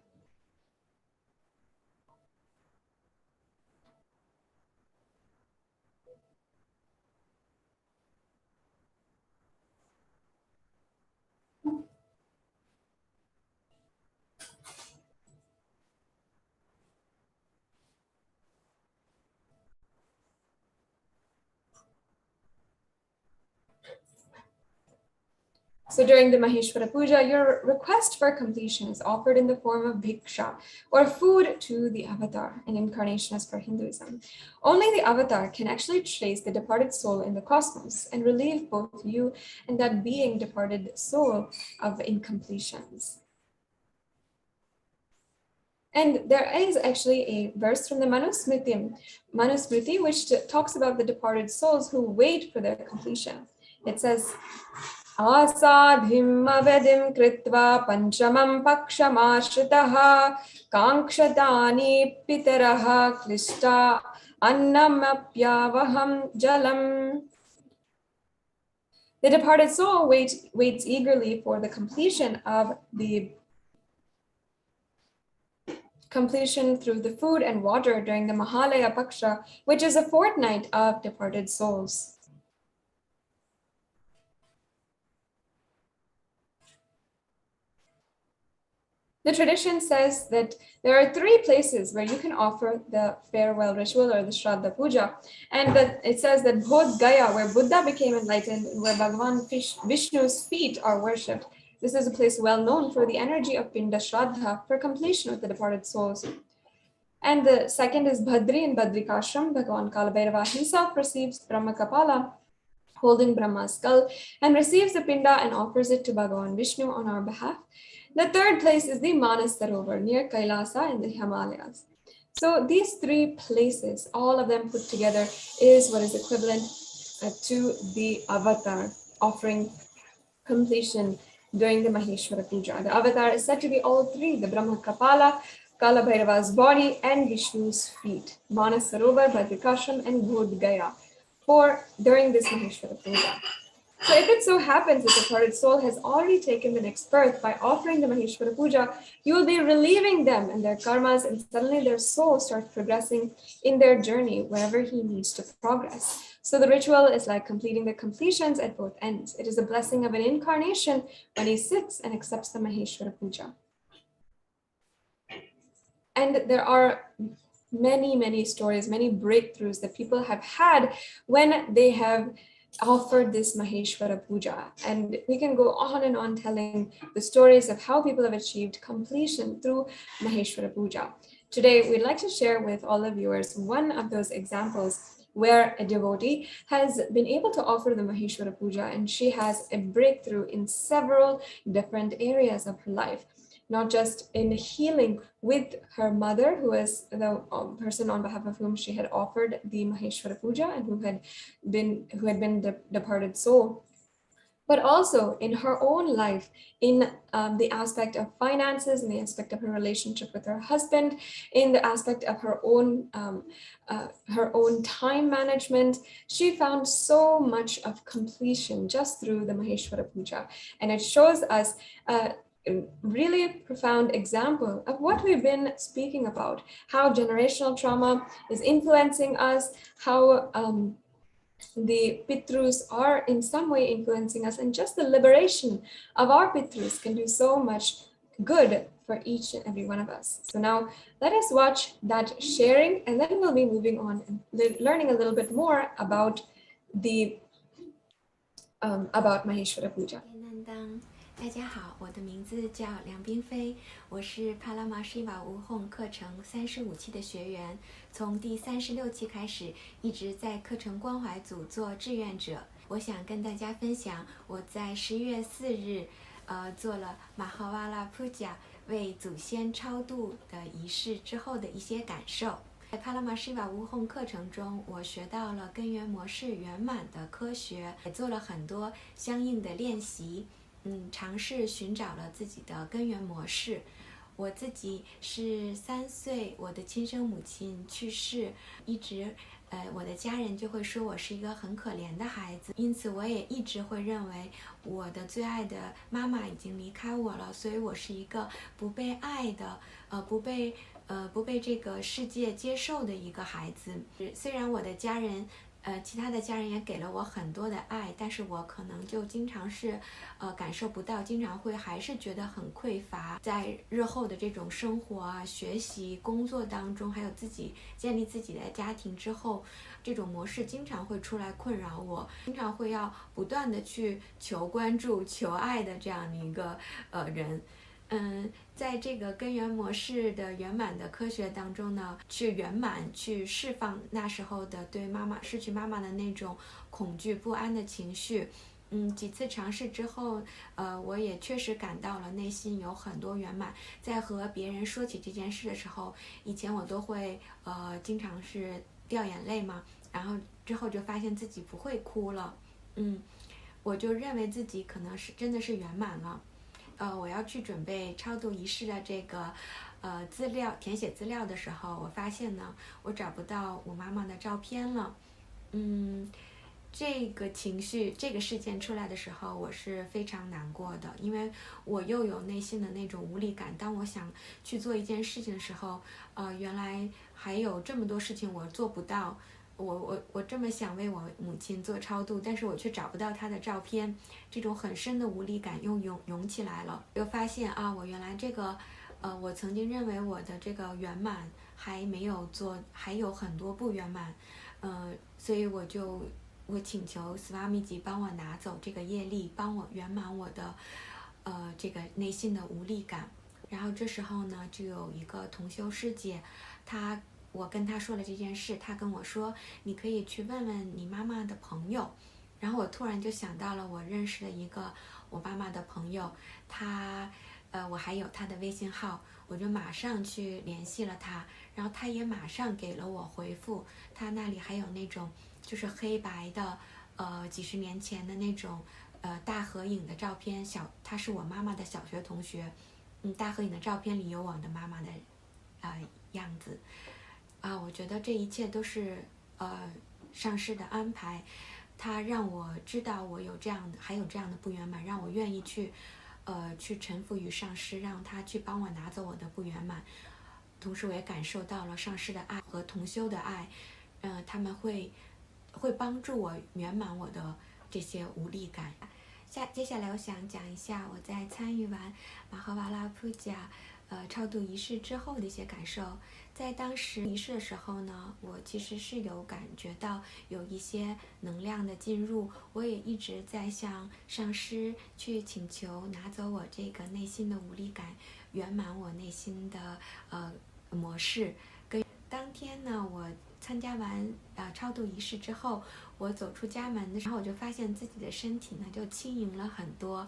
So during the Maheshwara Puja, your request for completion is offered in the form of bhiksha, or food to the avatar, an incarnation as per Hinduism. Only the avatar can actually trace the departed soul in the cosmos and relieve both you and that being departed soul of incompletions. And there is actually a verse from the Manusmriti, which talks about the departed souls who wait for their completion. It says, आसाधिम् अवधिम् कृत्वा पञ्चमं पक्षमाश्रितः काङ्क्षतानि पितरः क्लिष्टा अन्नमप्यावहं जलम्. The departed soul waits eagerly for the completion through the food and water during the Mahalaya Paksha, which is a fortnight of departed souls. The tradition says that there are 3 places where you can offer the farewell ritual or the Shraddha Puja. And that it says that Bodh Gaya, where Buddha became enlightened, and where Bhagavan Vishnu's feet are worshipped. This is a place well known for the energy of Pinda Shraddha for completion with the departed souls. And the second is Bhadri in Badrikashram. Bhagavan Kalabhairava himself receives Brahma Kapala, holding Brahma's skull, and receives the Pinda and offers it to Bhagavan Vishnu on our behalf. The third place is the Manas Sarovar near Kailasa in the Himalayas. So these 3 places, all of them put together, is what is equivalent to the avatar offering completion during the Maheshwara Puja. The avatar is said to be all 3, the Brahma Kapala, Kalabhairava's body, and Vishnu's feet, Manas Sarovar, Badrikashram, and Bodh Gaya during this Maheshwara Puja. So if it so happens that the departed soul has already taken the next birth, by offering the Maheshwara Puja, you will be relieving them and their karmas, and suddenly their soul starts progressing in their journey wherever he needs to progress. So the ritual is like completing the completions at both ends. It is a blessing of an incarnation when he sits and accepts the Maheshwara Puja. And there are many stories, many breakthroughs that people have had when they have offered this Maheshwara Puja. And we can go on and on telling the stories of how people have achieved completion through Maheshwara Puja. Today, we'd like to share with all the viewers one of those examples where a devotee has been able to offer the Maheshwara Puja, and she has a breakthrough in several different areas of her life. Not just in healing with her mother, who was the person on behalf of whom she had offered the Maheshwara Puja and who had been the departed soul, but also in her own life, in the aspect of finances, in the aspect of her relationship with her husband, in the aspect of her own time management. She found so much of completion just through the Maheshwara Puja. And it shows us a really profound example of what we've been speaking about, how generational trauma is influencing us, how the Pitrus are in some way influencing us, and just the liberation of our Pitrus can do so much good for each and every one of us. So now let us watch that sharing, and then we'll be moving on and learning a little bit more about the about Maheshwara Puja. 大家好，我的名字叫梁冰飞，我是 Paramashivoham 课程35期的学员，从第36期开始一直在课程关怀组做志愿者。我想跟大家分享我在11月4日，做了 Maheshwara Puja 为祖先超度的仪式之后的一些感受。在 Paramashivoham 课程中，我学到了根源模式圆满的科学，也做了很多相应的练习。尝试寻找了自己的根源模式。我自己是3岁，我的亲生母亲去世，一直我的家人就会说我是一个很可怜的孩子，因此我也一直会认为我的最爱的妈妈已经离开我了，所以我是一个不被爱的，不被这个世界接受的一个孩子。虽然我的家人其他的家人也给了我很多的爱，但是我可能就经常是感受不到，经常会还是觉得很匮乏。在日后的这种生活啊、学习、工作当中，还有自己建立自己的家庭之后，这种模式经常会出来困扰我，经常会要不断的去求关注、求爱的这样的一个人。在这个根源模式的圆满的科学当中呢，去圆满去释放那时候的对妈妈失去妈妈的那种恐惧不安的情绪。几次尝试之后，我也确实感到了内心有很多圆满。在和别人说起这件事的时候，以前我都会经常是掉眼泪嘛，然后之后就发现自己不会哭了。我就认为自己可能是真的是圆满了。我要去准备超度仪式的这个填写资料的时候，我发现呢，我找不到我妈妈的照片了。这个情绪，这个事件出来的时候，我是非常难过的，因为我又有内心的那种无力感。当我想去做一件事情的时候，原来还有这么多事情我做不到。我这么想为我母亲做超度，但是我却找不到她的照片，这种很深的无力感又涌起来了。又发现啊，我原来这个我曾经认为我的这个圆满还没有做，还有很多不圆满。所以我请求斯瓦米吉帮我拿走这个业力，帮我圆满我的这个内心的无力感。然后这时候呢，就有一个同修师姐，我跟她说了这件事，她跟我说你可以去问问你妈妈的朋友。然后我突然就想到了我认识的一个我妈妈的朋友，我还有她的微信号，我就马上去联系了她，然后她也马上给了我回复。她那里还有那种就是黑白的几十年前的那种大合影的照片，她是我妈妈的小学同学，大合影的照片里有我的妈妈的样子。我觉得这一切都是上师的安排，他让我知道我还有这样的不圆满，让我愿意去臣服于上师，让他去帮我拿走我的不圆满。同时我也感受到了上师的爱和同修的爱，他们会帮助我圆满我的这些无力感。接下来我想讲一下我在参与完Maheshwara Puja超度仪式之后的一些感受。在当时仪式的时候呢，我其实是有感觉到有一些能量的进入，我也一直在向上师去请求拿走我这个内心的无力感，圆满我内心的模式。当天呢，我参加完超度仪式之后，我走出家门的时候，我就发现自己的身体呢就轻盈了很多，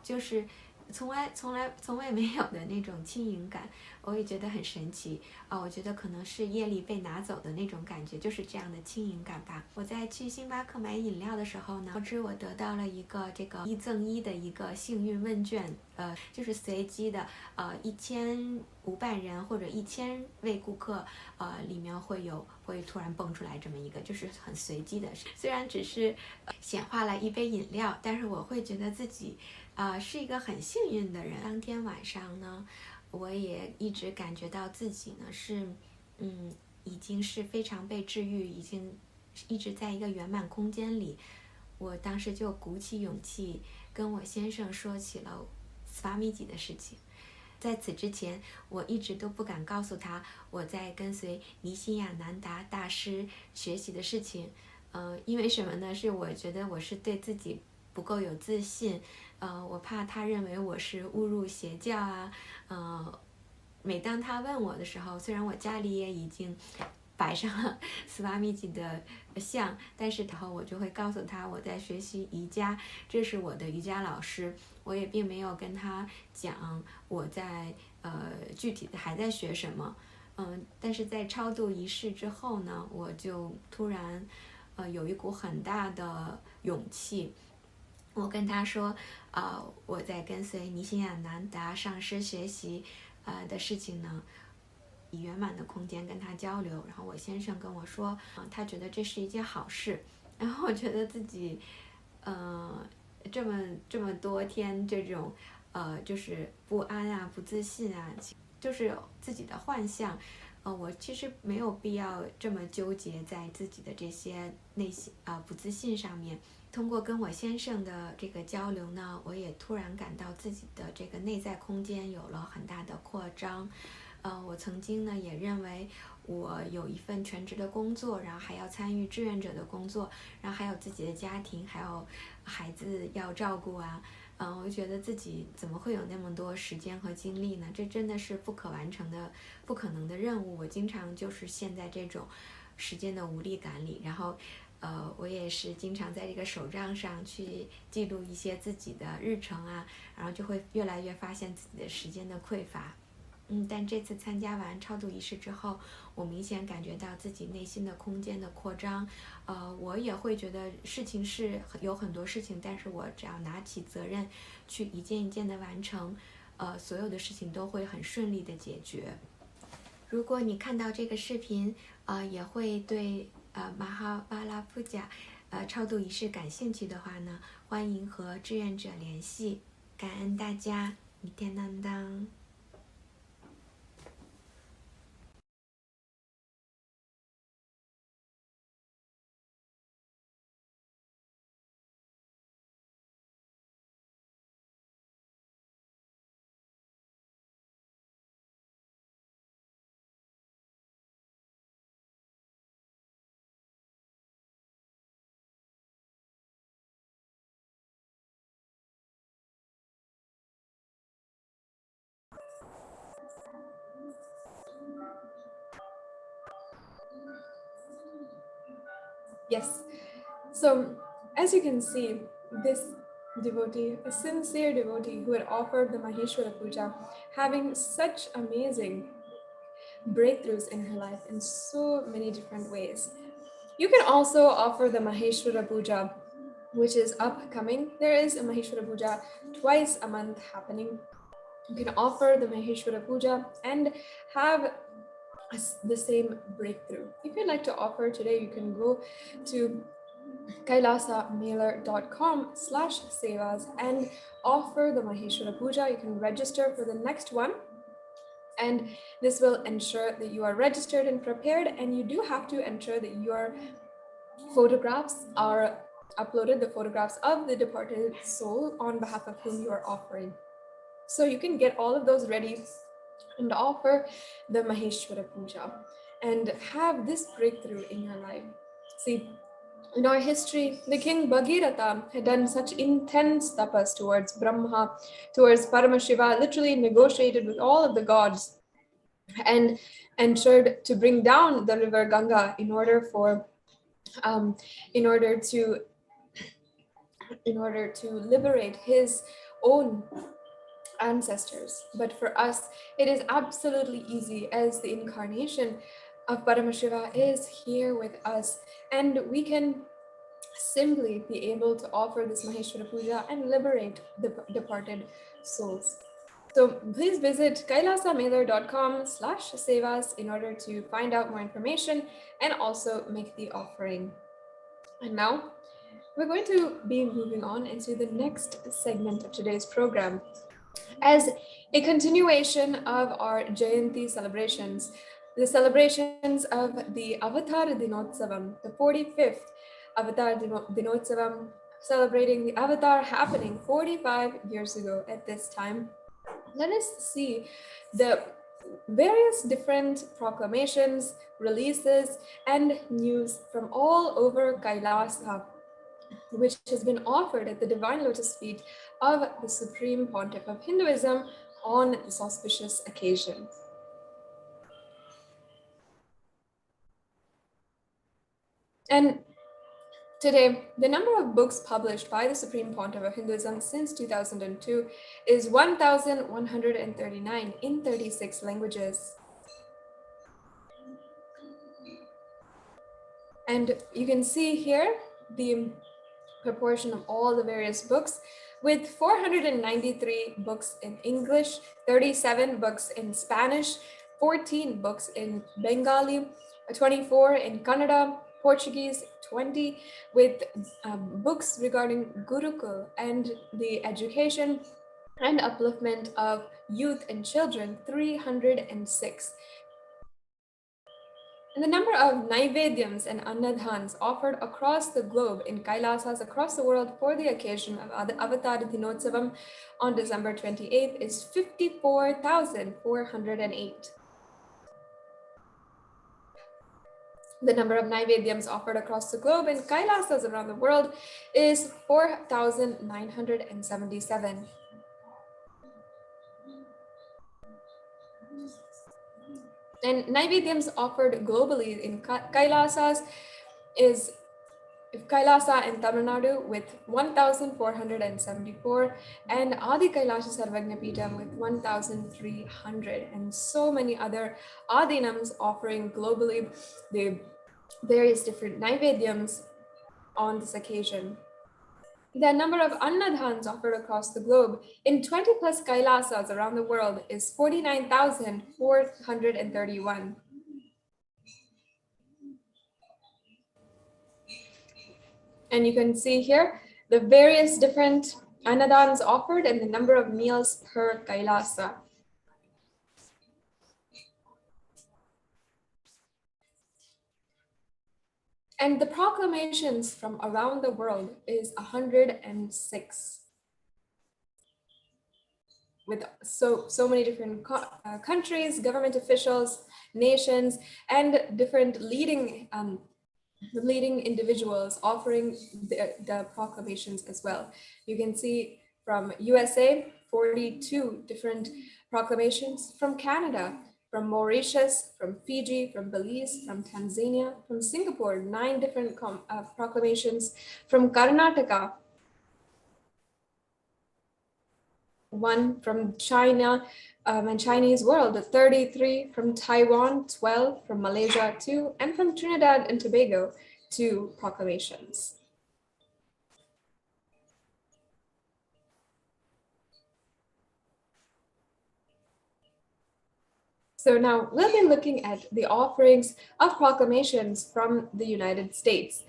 就是从未没有的那种轻盈感，我也觉得很神奇啊！我觉得可能是业力被拿走的那种感觉，就是这样的轻盈感吧。我在去星巴克买饮料的时候呢，我得到了一个这个1赠1的一个幸运问卷，就是随机的，1500人或者1000位顾客，里面会突然蹦出来这么一个，就是很随机的。虽然只是显化了一杯饮料，但是我会觉得自己是一个很幸运的人。当天晚上呢，我也一直感觉到自己呢是，已经是非常被治愈，已经一直在一个圆满空间里。我当时就鼓起勇气跟我先生说起了斯瓦米吉的事情。在此之前，我一直都不敢告诉他我在跟随尼辛亚南达大师学习的事情。因为什么呢？是我觉得我是对自己不够有自信，我怕他认为我是误入邪教啊。每当他问我的时候，虽然我家里也已经摆上了斯瓦米吉的像，但是然后我就会告诉他我在学习瑜伽，这是我的瑜伽老师。我也并没有跟他讲我在具体的还在学什么。但是在超度仪式之后呢，我就突然有一股很大的勇气。我跟他说，我在跟随尼辛亚南达上师学习的事情呢，以圆满的空间跟他交流。然后我先生跟我说，他觉得这是一件好事。然后我觉得自己，这么多天这种，就是不安啊、不自信啊，就是自己的幻象。我其实没有必要这么纠结在自己的这些内心不自信上面。通过跟我先生的这个交流呢，我也突然感到自己的这个内在空间有了很大的扩张。我曾经呢也认为我有一份全职的工作，然后还要参与志愿者的工作，然后还有自己的家庭，还有孩子要照顾啊。我觉得自己怎么会有那么多时间和精力呢？这真的是不可完成的、不可能的任务。我经常就是陷在这种时间的无力感里，然后我也是经常在这个手账上去记录一些自己的日程啊，然后就会越来越发现自己的时间的匮乏。但这次参加完超度仪式之后，我明显感觉到自己内心的空间的扩张。我也会觉得事情是有很多事情，但是我只要拿起责任去一件一件的完成，所有的事情都会很顺利的解决。如果你看到这个视频，也会对马哈巴拉普贾超度仪式感兴趣的话呢，欢迎和志愿者联系。感恩大家，尼天南当。Yes. So, as you can see, this devotee, a sincere devotee who had offered the Maheshwara Puja, having such amazing breakthroughs in her life in so many different ways. You can also offer the Maheshwara Puja, which is upcoming. There is a Maheshwara Puja twice a month happening. You can offer the Maheshwara Puja and have the same breakthrough. If you'd like to offer today, you can go to kailasamailer.com/sevas and offer the Maheshwara Puja. You can register for the next one, and this will ensure that you are registered and prepared, and you do have to ensure that your photographs are uploaded, the photographs of the departed soul on behalf of whom you are offering. So you can get all of those ready and offer the Maheshwara Puja and have this breakthrough in your life. See, in our history, the king Bhagirath had done such intense tapas towards Brahma, towards Paramashiva, literally negotiated with all of the gods and ensured to bring down the river Ganga in order to liberate his own ancestors. But for us, it is absolutely easy, as the incarnation of Paramashiva is here with us, and we can simply be able to offer this Maheshwara Puja and liberate the departed souls. So please visit kailasamailer.com/sevas in order to find out more information and also make the offering. And now we're going to be moving on into the next segment of today's program. As a continuation of our Jayanti celebrations, the celebrations of the Avatar Dinotsavam, the 45th Avatar Dinotsavam, celebrating the Avatar happening 45 years ago at this time. Let us see the various different proclamations, releases, and news from all over Kailasa, which has been offered at the divine lotus feet of the Supreme Pontiff of Hinduism on this auspicious occasion. And today, the number of books published by the Supreme Pontiff of Hinduism since 2002 is 1,139 in 36 languages. And you can see here the proportion of all the various books, with 493 books in English, 37 books in Spanish, 14 books in Bengali, 24 in Kannada, Portuguese, 20, with books regarding Gurukul and the education and upliftment of youth and children, 306. And the number of Naivedyams and Annadhans offered across the globe in Kailasas across the world for the occasion of Avatar Dinotsavam on December 28th is 54,408. The number of Naivedyams offered across the globe in Kailasas around the world is 4,977. And Naivedyams offered globally in Kailasas is Kailasa in Tamil Nadu with 1,474 and Adi Kailasa Sarvagnapeetham with 1,300, and so many other Adinams offering globally the various different Naivedyams on this occasion. The number of Annadhans offered across the globe in 20 plus Kailasas around the world is 49,431. And you can see here the various different Annadhans offered and the number of meals per Kailasa. And the proclamations from around the world is 106. With so many different countries, government officials, nations, and different leading individuals offering the proclamations as well. You can see from USA, 42 different proclamations, from Canada, from Mauritius, from Fiji, from Belize, from Tanzania, from Singapore, 9 different proclamations, from Karnataka, 1 from China and Chinese world, 33 from Taiwan, 12 from Malaysia, 2, and from Trinidad and Tobago, 2 proclamations. So now we'll be looking at the offerings of proclamations from the United States.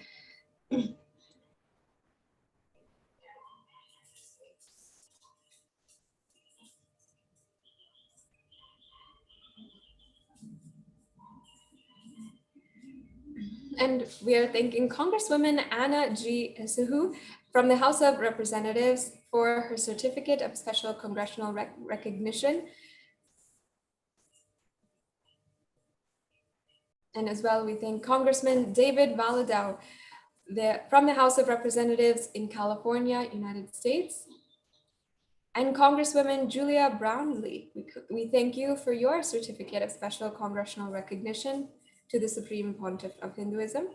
And we are thanking Congresswoman Anna G. Suhu from the House of Representatives for her Certificate of Special Congressional Recognition. And as well, we thank Congressman David Valadao from the House of Representatives in California, United States. And Congresswoman Julia Brownlee, we thank you for your Certificate of Special Congressional Recognition to the Supreme Pontiff of Hinduism.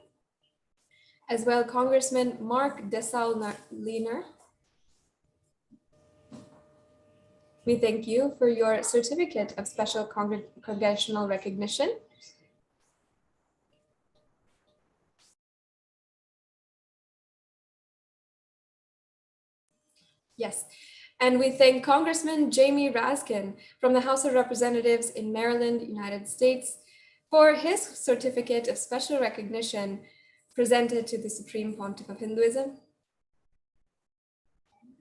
As well, Congressman Mark Desalegner we thank you for your certificate of special congregational recognition. Yes, and we thank Congressman Jamie Raskin from the House of Representatives in Maryland, United States, for his certificate of special recognition presented to the Supreme Pontiff of Hinduism.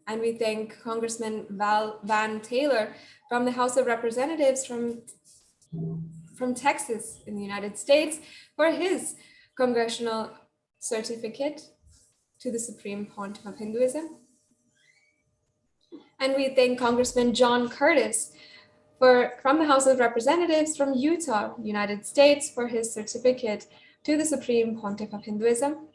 And we thank Congressman Van Taylor from the House of Representatives from Texas in the United States for his congressional certificate to the Supreme Pontiff of Hinduism. And we thank Congressman John Curtis from the House of Representatives from Utah, United States, for his certificate to the Supreme Pontiff of Hinduism.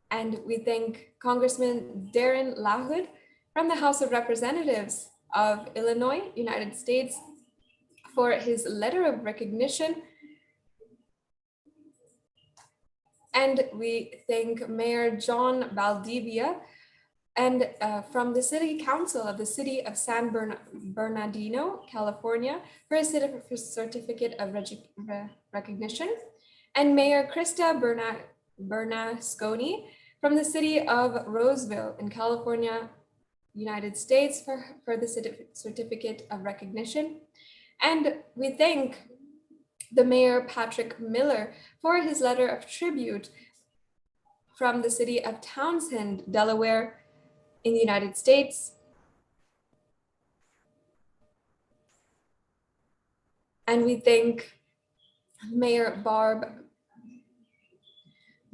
And we thank Congressman Darren LaHood from the House of Representatives of Illinois, United States, for his letter of recognition. And we thank Mayor John Valdivia and from the City Council of the City of San Bernardino, California, for his certificate of recognition. And Mayor Krista Bernasconi from the City of Roseville in California, United States, for the certificate of recognition. And we thank the Mayor Patrick Miller for his letter of tribute from the City of Townsend, Delaware, in the United States. And we thank Mayor Bob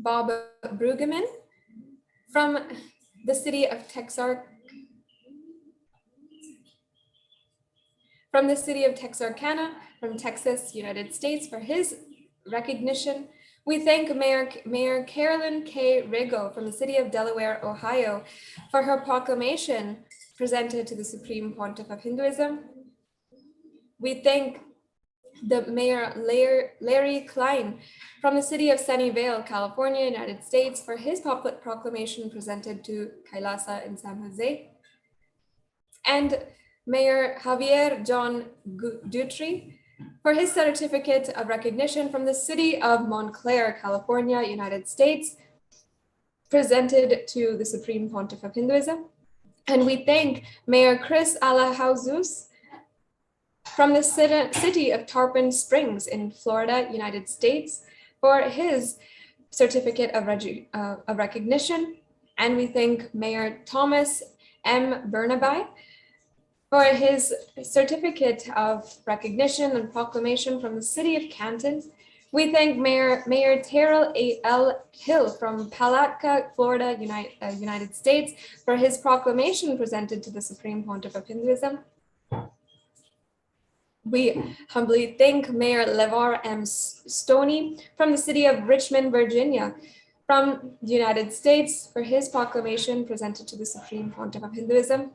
Brueggemann from the City of Texarkana, from Texas, United States, for his recognition. We thank Mayor Carolyn K. Rigo from the City of Delaware, Ohio, for her proclamation presented to the Supreme Pontiff of Hinduism. We thank the Mayor Larry Klein from the City of Sunnyvale, California, United States, for his proclamation presented to KAILASA in San Jose. And Mayor Javier John Dutry for his certificate of recognition from the City of Montclair, California, United States, presented to the Supreme Pontiff of Hinduism. And we thank Mayor Chris Alahauzus from the City of Tarpon Springs in Florida, United States, for his certificate of recognition. And we thank Mayor Thomas M. Bernaby for his certificate of recognition and proclamation from the City of Canton. We thank Mayor Terrell L. Hill from Palatka, Florida, United States, for his proclamation presented to the Supreme Pontiff of Hinduism. We humbly thank Mayor LeVar M. Stoney from the City of Richmond, Virginia, from the United States, for his proclamation presented to the Supreme Pontiff of Hinduism.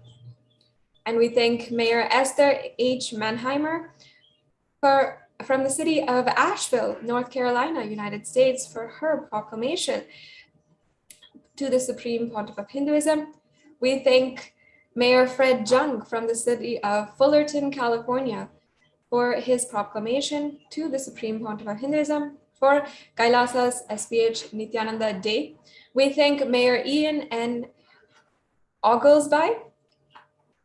And we thank Mayor Esther H. Mannheimer from the City of Asheville, North Carolina, United States, for her proclamation to the Supreme Pontiff of Hinduism. We thank Mayor Fred Jung from the City of Fullerton, California, for his proclamation to the Supreme Pontiff of Hinduism for KAILASA's HDH Nithyananda Day. We thank Mayor Ian N. Oglesby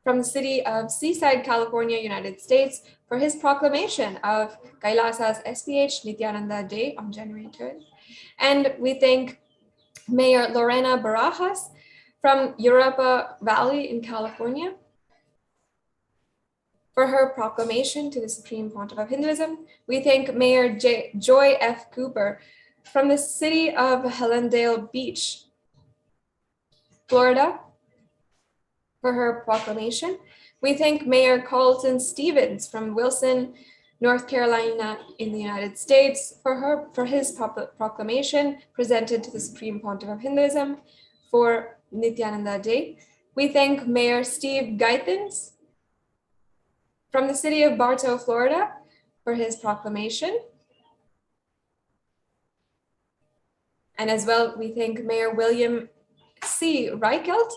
from the City of Seaside, California, United States, for his proclamation of KAILASA's HDH Nithyananda Day on January 3rd. And we thank Mayor Lorena Barajas from Europa Valley in California for her proclamation to the Supreme Pontiff of Hinduism. We thank Mayor Joy F. Cooper from the City of Helendale Beach, Florida, for her proclamation. We thank Mayor Carlton Stevens from Wilson, North Carolina in the United States, for his proclamation presented to the Supreme Pontiff of Hinduism for Nithyananda Day. We thank Mayor Steve Geithens from the City of Bartow, Florida, for his proclamation. And as well, we thank Mayor William C. Reichelt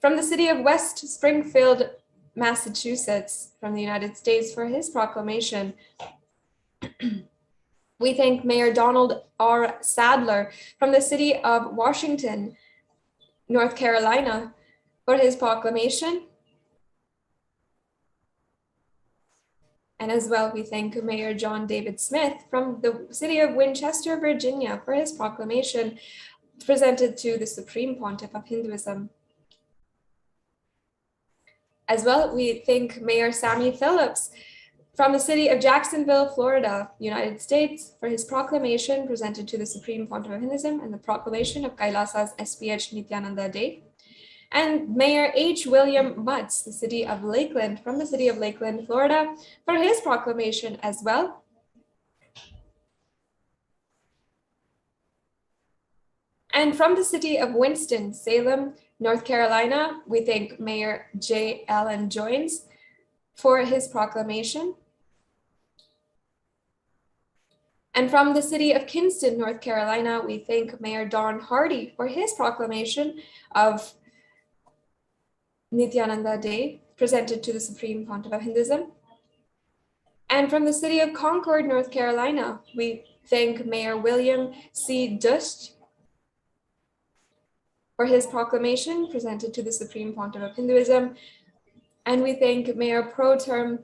from the City of West Springfield, Massachusetts from the United States for his proclamation. We thank Mayor Donald R. Sadler from the city of Washington, North Carolina, for his proclamation. And as well, we thank Mayor John David Smith from the city of Winchester, Virginia, for his proclamation presented to the Supreme Pontiff of Hinduism. As well, we thank Mayor Sammy Phillips from the city of Jacksonville, Florida, United States, for his proclamation presented to the Supreme Pontiff of Hinduism and the proclamation of KAILASA's HDH Nithyananda Day. And Mayor H. William Mutz, the city of Lakeland, from the city of Lakeland, Florida, for his proclamation as well. And from the city of Winston-Salem, North Carolina, we thank Mayor J. Allen Joines for his proclamation. And from the city of Kinston, North Carolina, we thank Mayor Don Hardy for his proclamation of Nithyananda Day presented to the Supreme Pontiff of Hinduism. And from the city of Concord, North Carolina, we thank Mayor William C. Dust for his proclamation presented to the Supreme Pontiff of Hinduism. And we thank Mayor Pro Tem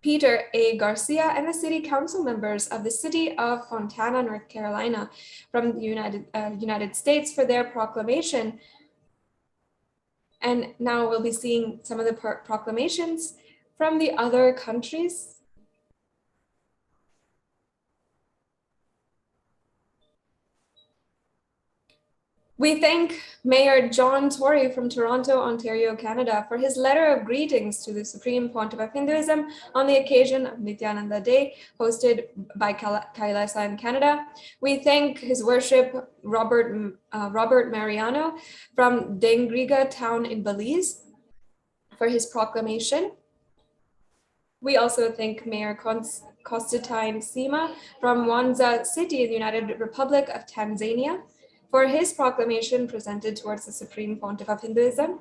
Peter A. Garcia and the city council members of the city of Fontana, North Carolina, from the United States for their proclamation. And now we'll be seeing some of the proclamations from the other countries. We thank Mayor John Tory from Toronto, Ontario, Canada, for his letter of greetings to the Supreme Pontiff of Hinduism on the occasion of Nithyananda Day, hosted by KAILASA in Canada. We thank His Worship Robert Mariano from Dengriga town in Belize for his proclamation. We also thank Mayor Constantine Sima from Mwanza City in the United Republic of Tanzania for his proclamation presented towards the Supreme Pontiff of Hinduism.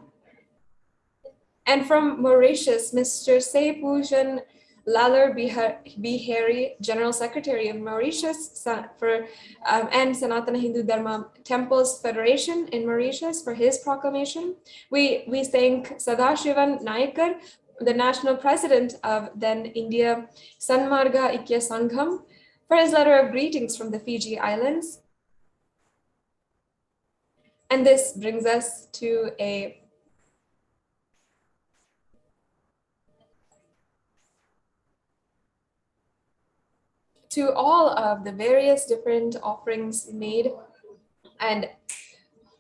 And from Mauritius, Mr. Seipujan Lalar Bihari, General Secretary of Mauritius and Sanatana Hindu Dharma Temples Federation in Mauritius for his proclamation. We thank Sadashivan Naikar, the National President of then India Sanmarga Ikya Sangham, for his letter of greetings from the Fiji Islands. And this brings us to all of the various different offerings made, and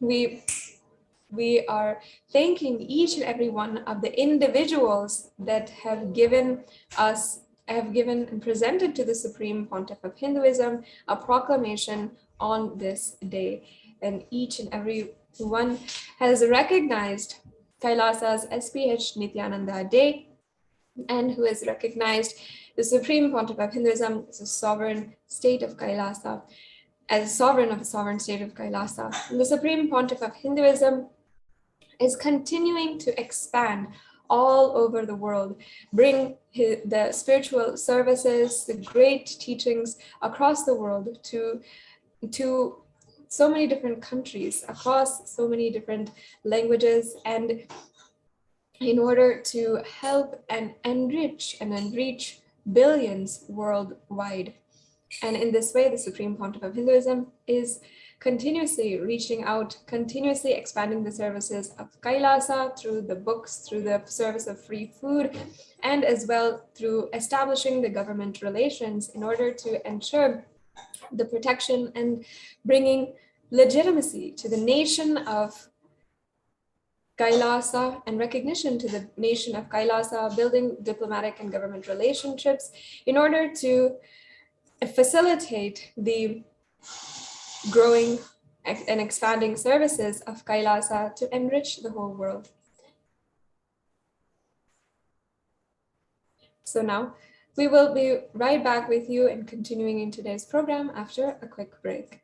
we are thanking each and every one of the individuals that have given and presented to the Supreme Pontiff of Hinduism a proclamation on this day. And each and every one has recognized KAILASA's HDH Nithyananda Day, and who has recognized the Supreme Pontiff of Hinduism as a sovereign state of KAILASA, as sovereign of the sovereign state of KAILASA. And the Supreme Pontiff of Hinduism is continuing to expand all over the world, bring the spiritual services, the great teachings across the world to so many different countries, across so many different languages, and in order to help and enrich billions worldwide. And in this way, the Supreme Pontiff of Hinduism is continuously reaching out, continuously expanding the services of KAILASA through the books, through the service of free food, and as well through establishing the government relations in order to ensure the protection and bringing legitimacy to the nation of KAILASA and recognition to the nation of KAILASA, building diplomatic and government relationships in order to facilitate the growing and expanding services of KAILASA to enrich the whole world. So now, we will be right back with you and continuing in today's program after a quick break.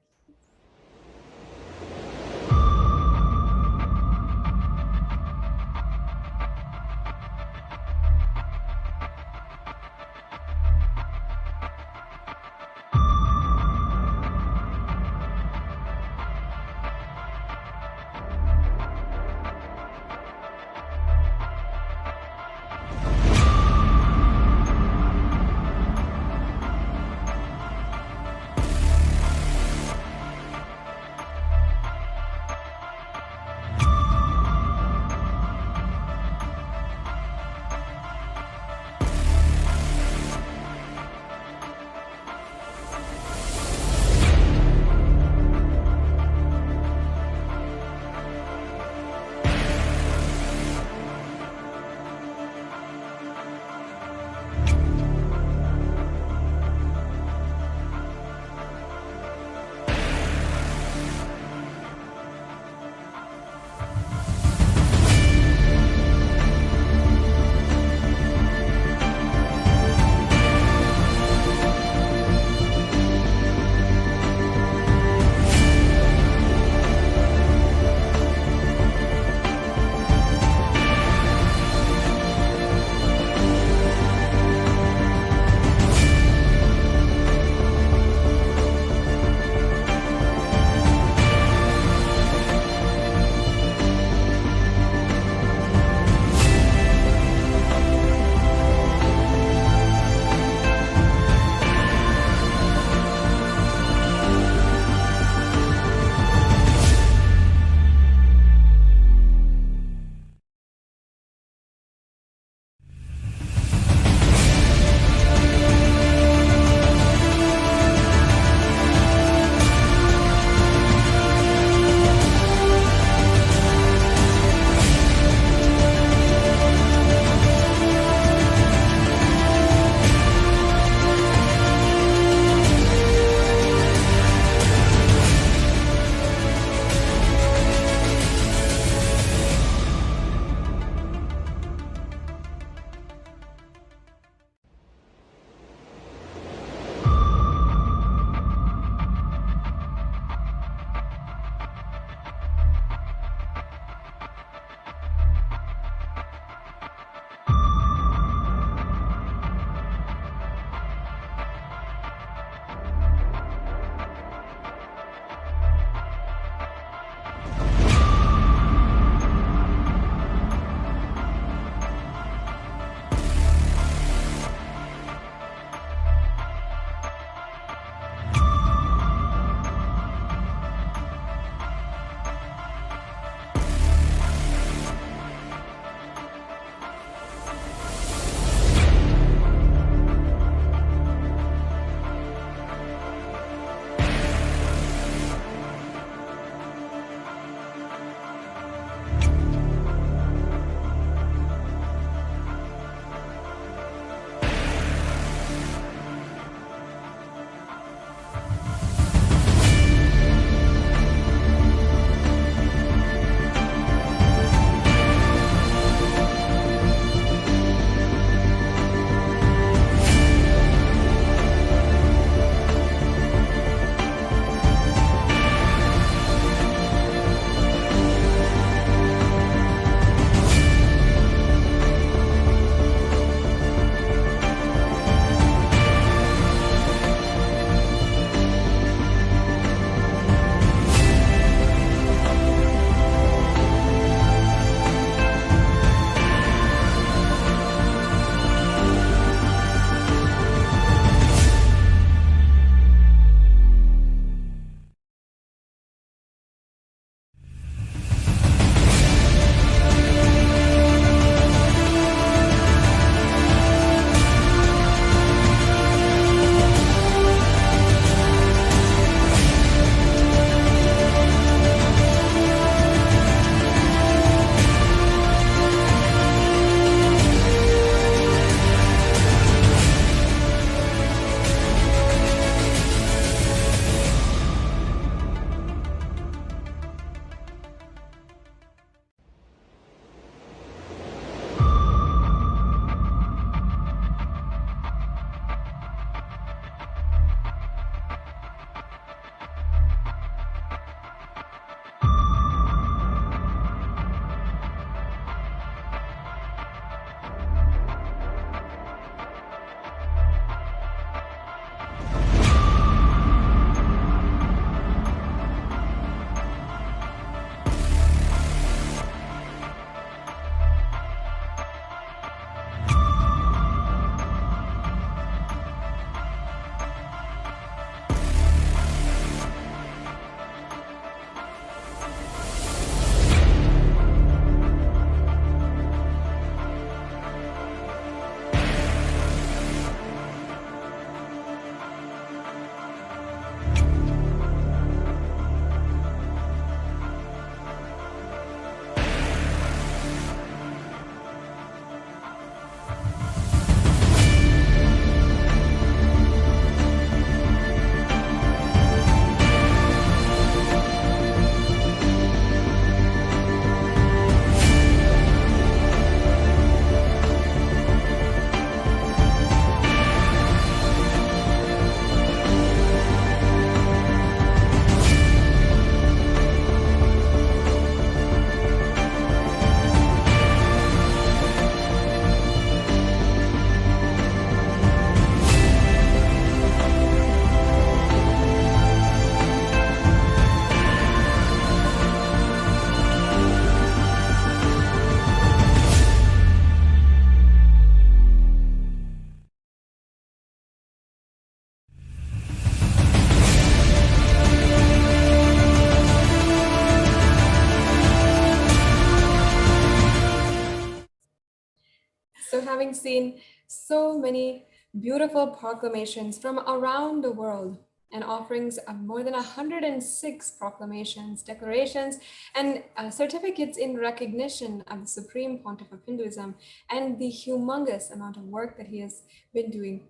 having seen so many beautiful proclamations from around the world and offerings of more than 106 proclamations, declarations, and certificates in recognition of the Supreme Pontiff of Hinduism and the humongous amount of work that he has been doing.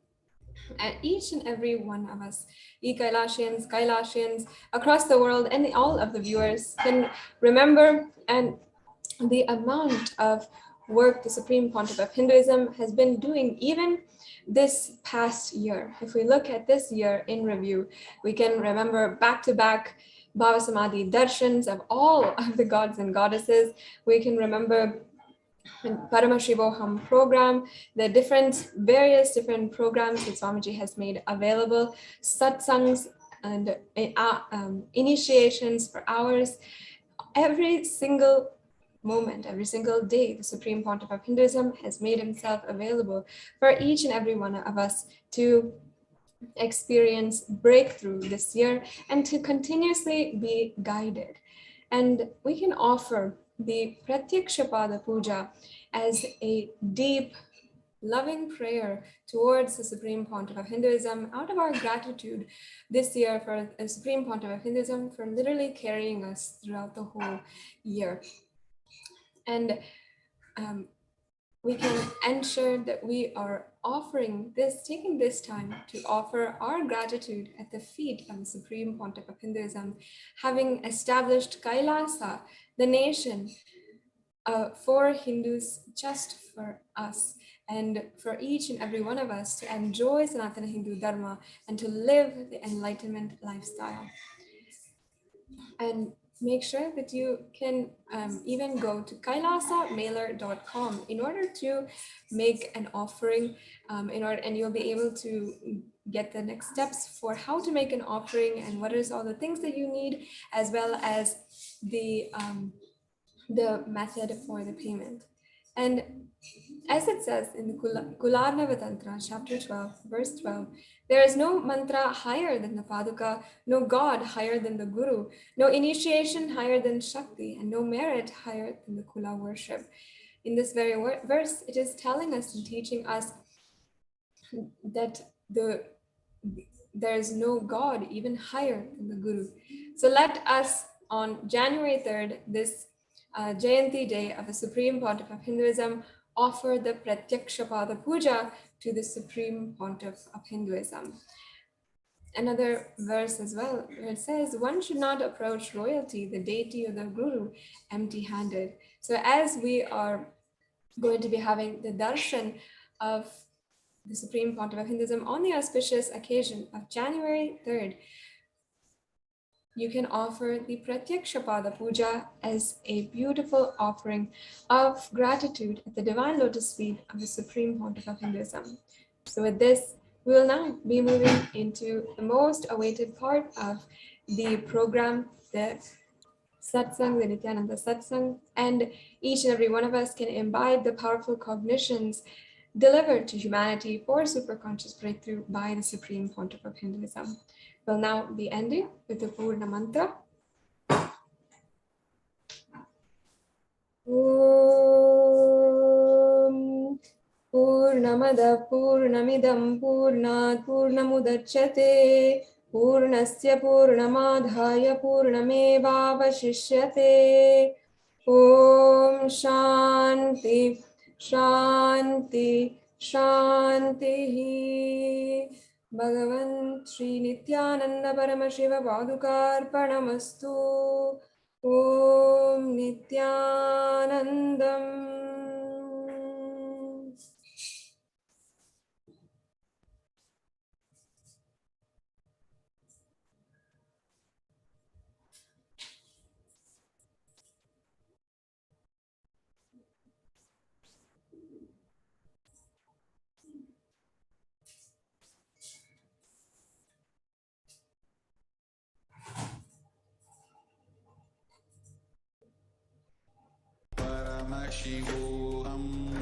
And each and every one of us, Kailasians across the world, and all of the viewers can remember and the amount of work the Supreme Pontiff of Hinduism has been doing even this past year. If we look at this year in review, we can remember back-to-back Bhava Samadhi darshans of all of the gods and goddesses. We can remember Paramashivoham program, the various different programs that Swamiji has made available, satsangs and initiations for hours. Every single moment, every single day, the Supreme Pontiff of Hinduism has made himself available for each and every one of us to experience breakthrough this year and to continuously be guided. And we can offer the Pratyakshapada Puja as a deep, loving prayer towards the Supreme Pontiff of Hinduism out of our gratitude this year for the Supreme Pontiff of Hinduism for literally carrying us throughout the whole year. And we can ensure that we are taking this time to offer our gratitude at the feet of the Supreme Pontiff of Hinduism, having established KAILASA, the nation, for Hindus, just for us, and for each and every one of us to enjoy Sanatana Hindu Dharma and to live the Enlightenment lifestyle. And make sure that you can even go to kailasamailer.com in order to make an offering, and you'll be able to get the next steps for how to make an offering and what is all the things that you need, as well as the method for the payment. And as it says in the Kularnava Tantra, chapter 12, verse 12, there is no mantra higher than the Paduka, no God higher than the Guru, no initiation higher than Shakti, and no merit higher than the Kula worship. In this very verse, it is telling us and teaching us that there is no God even higher than the Guru. So let us on January 3rd, this Jayanti day of the Supreme Pontiff of Hinduism, offer the Pratyakshapada Puja to the Supreme Pontiff of Hinduism. Another verse as well, where it says, one should not approach royalty, the deity or the Guru, empty-handed. So as we are going to be having the darshan of the Supreme Pontiff of Hinduism on the auspicious occasion of January 3rd, you can offer the Pratyakshapada Puja as a beautiful offering of gratitude at the divine lotus feet of the Supreme Pontiff of Hinduism. So with this, we will now be moving into the most awaited part of the program, the Satsang, the Nithyananda Satsang, and each and every one of us can imbibe the powerful cognitions delivered to humanity for superconscious breakthrough by the Supreme Pontiff of Hinduism. We'll now be ending with the Purna Mantra. Om Purnamada Purnamidam Purnat Purnamudachyate Purnasya Purnamadhaya Purnamevavashishyate. Om Shanti Shanti Shanti. Bhagavan Sri Nithyananda Paramashiva Padukarpanamastu. Om Nithyanandam. Paramashivoham.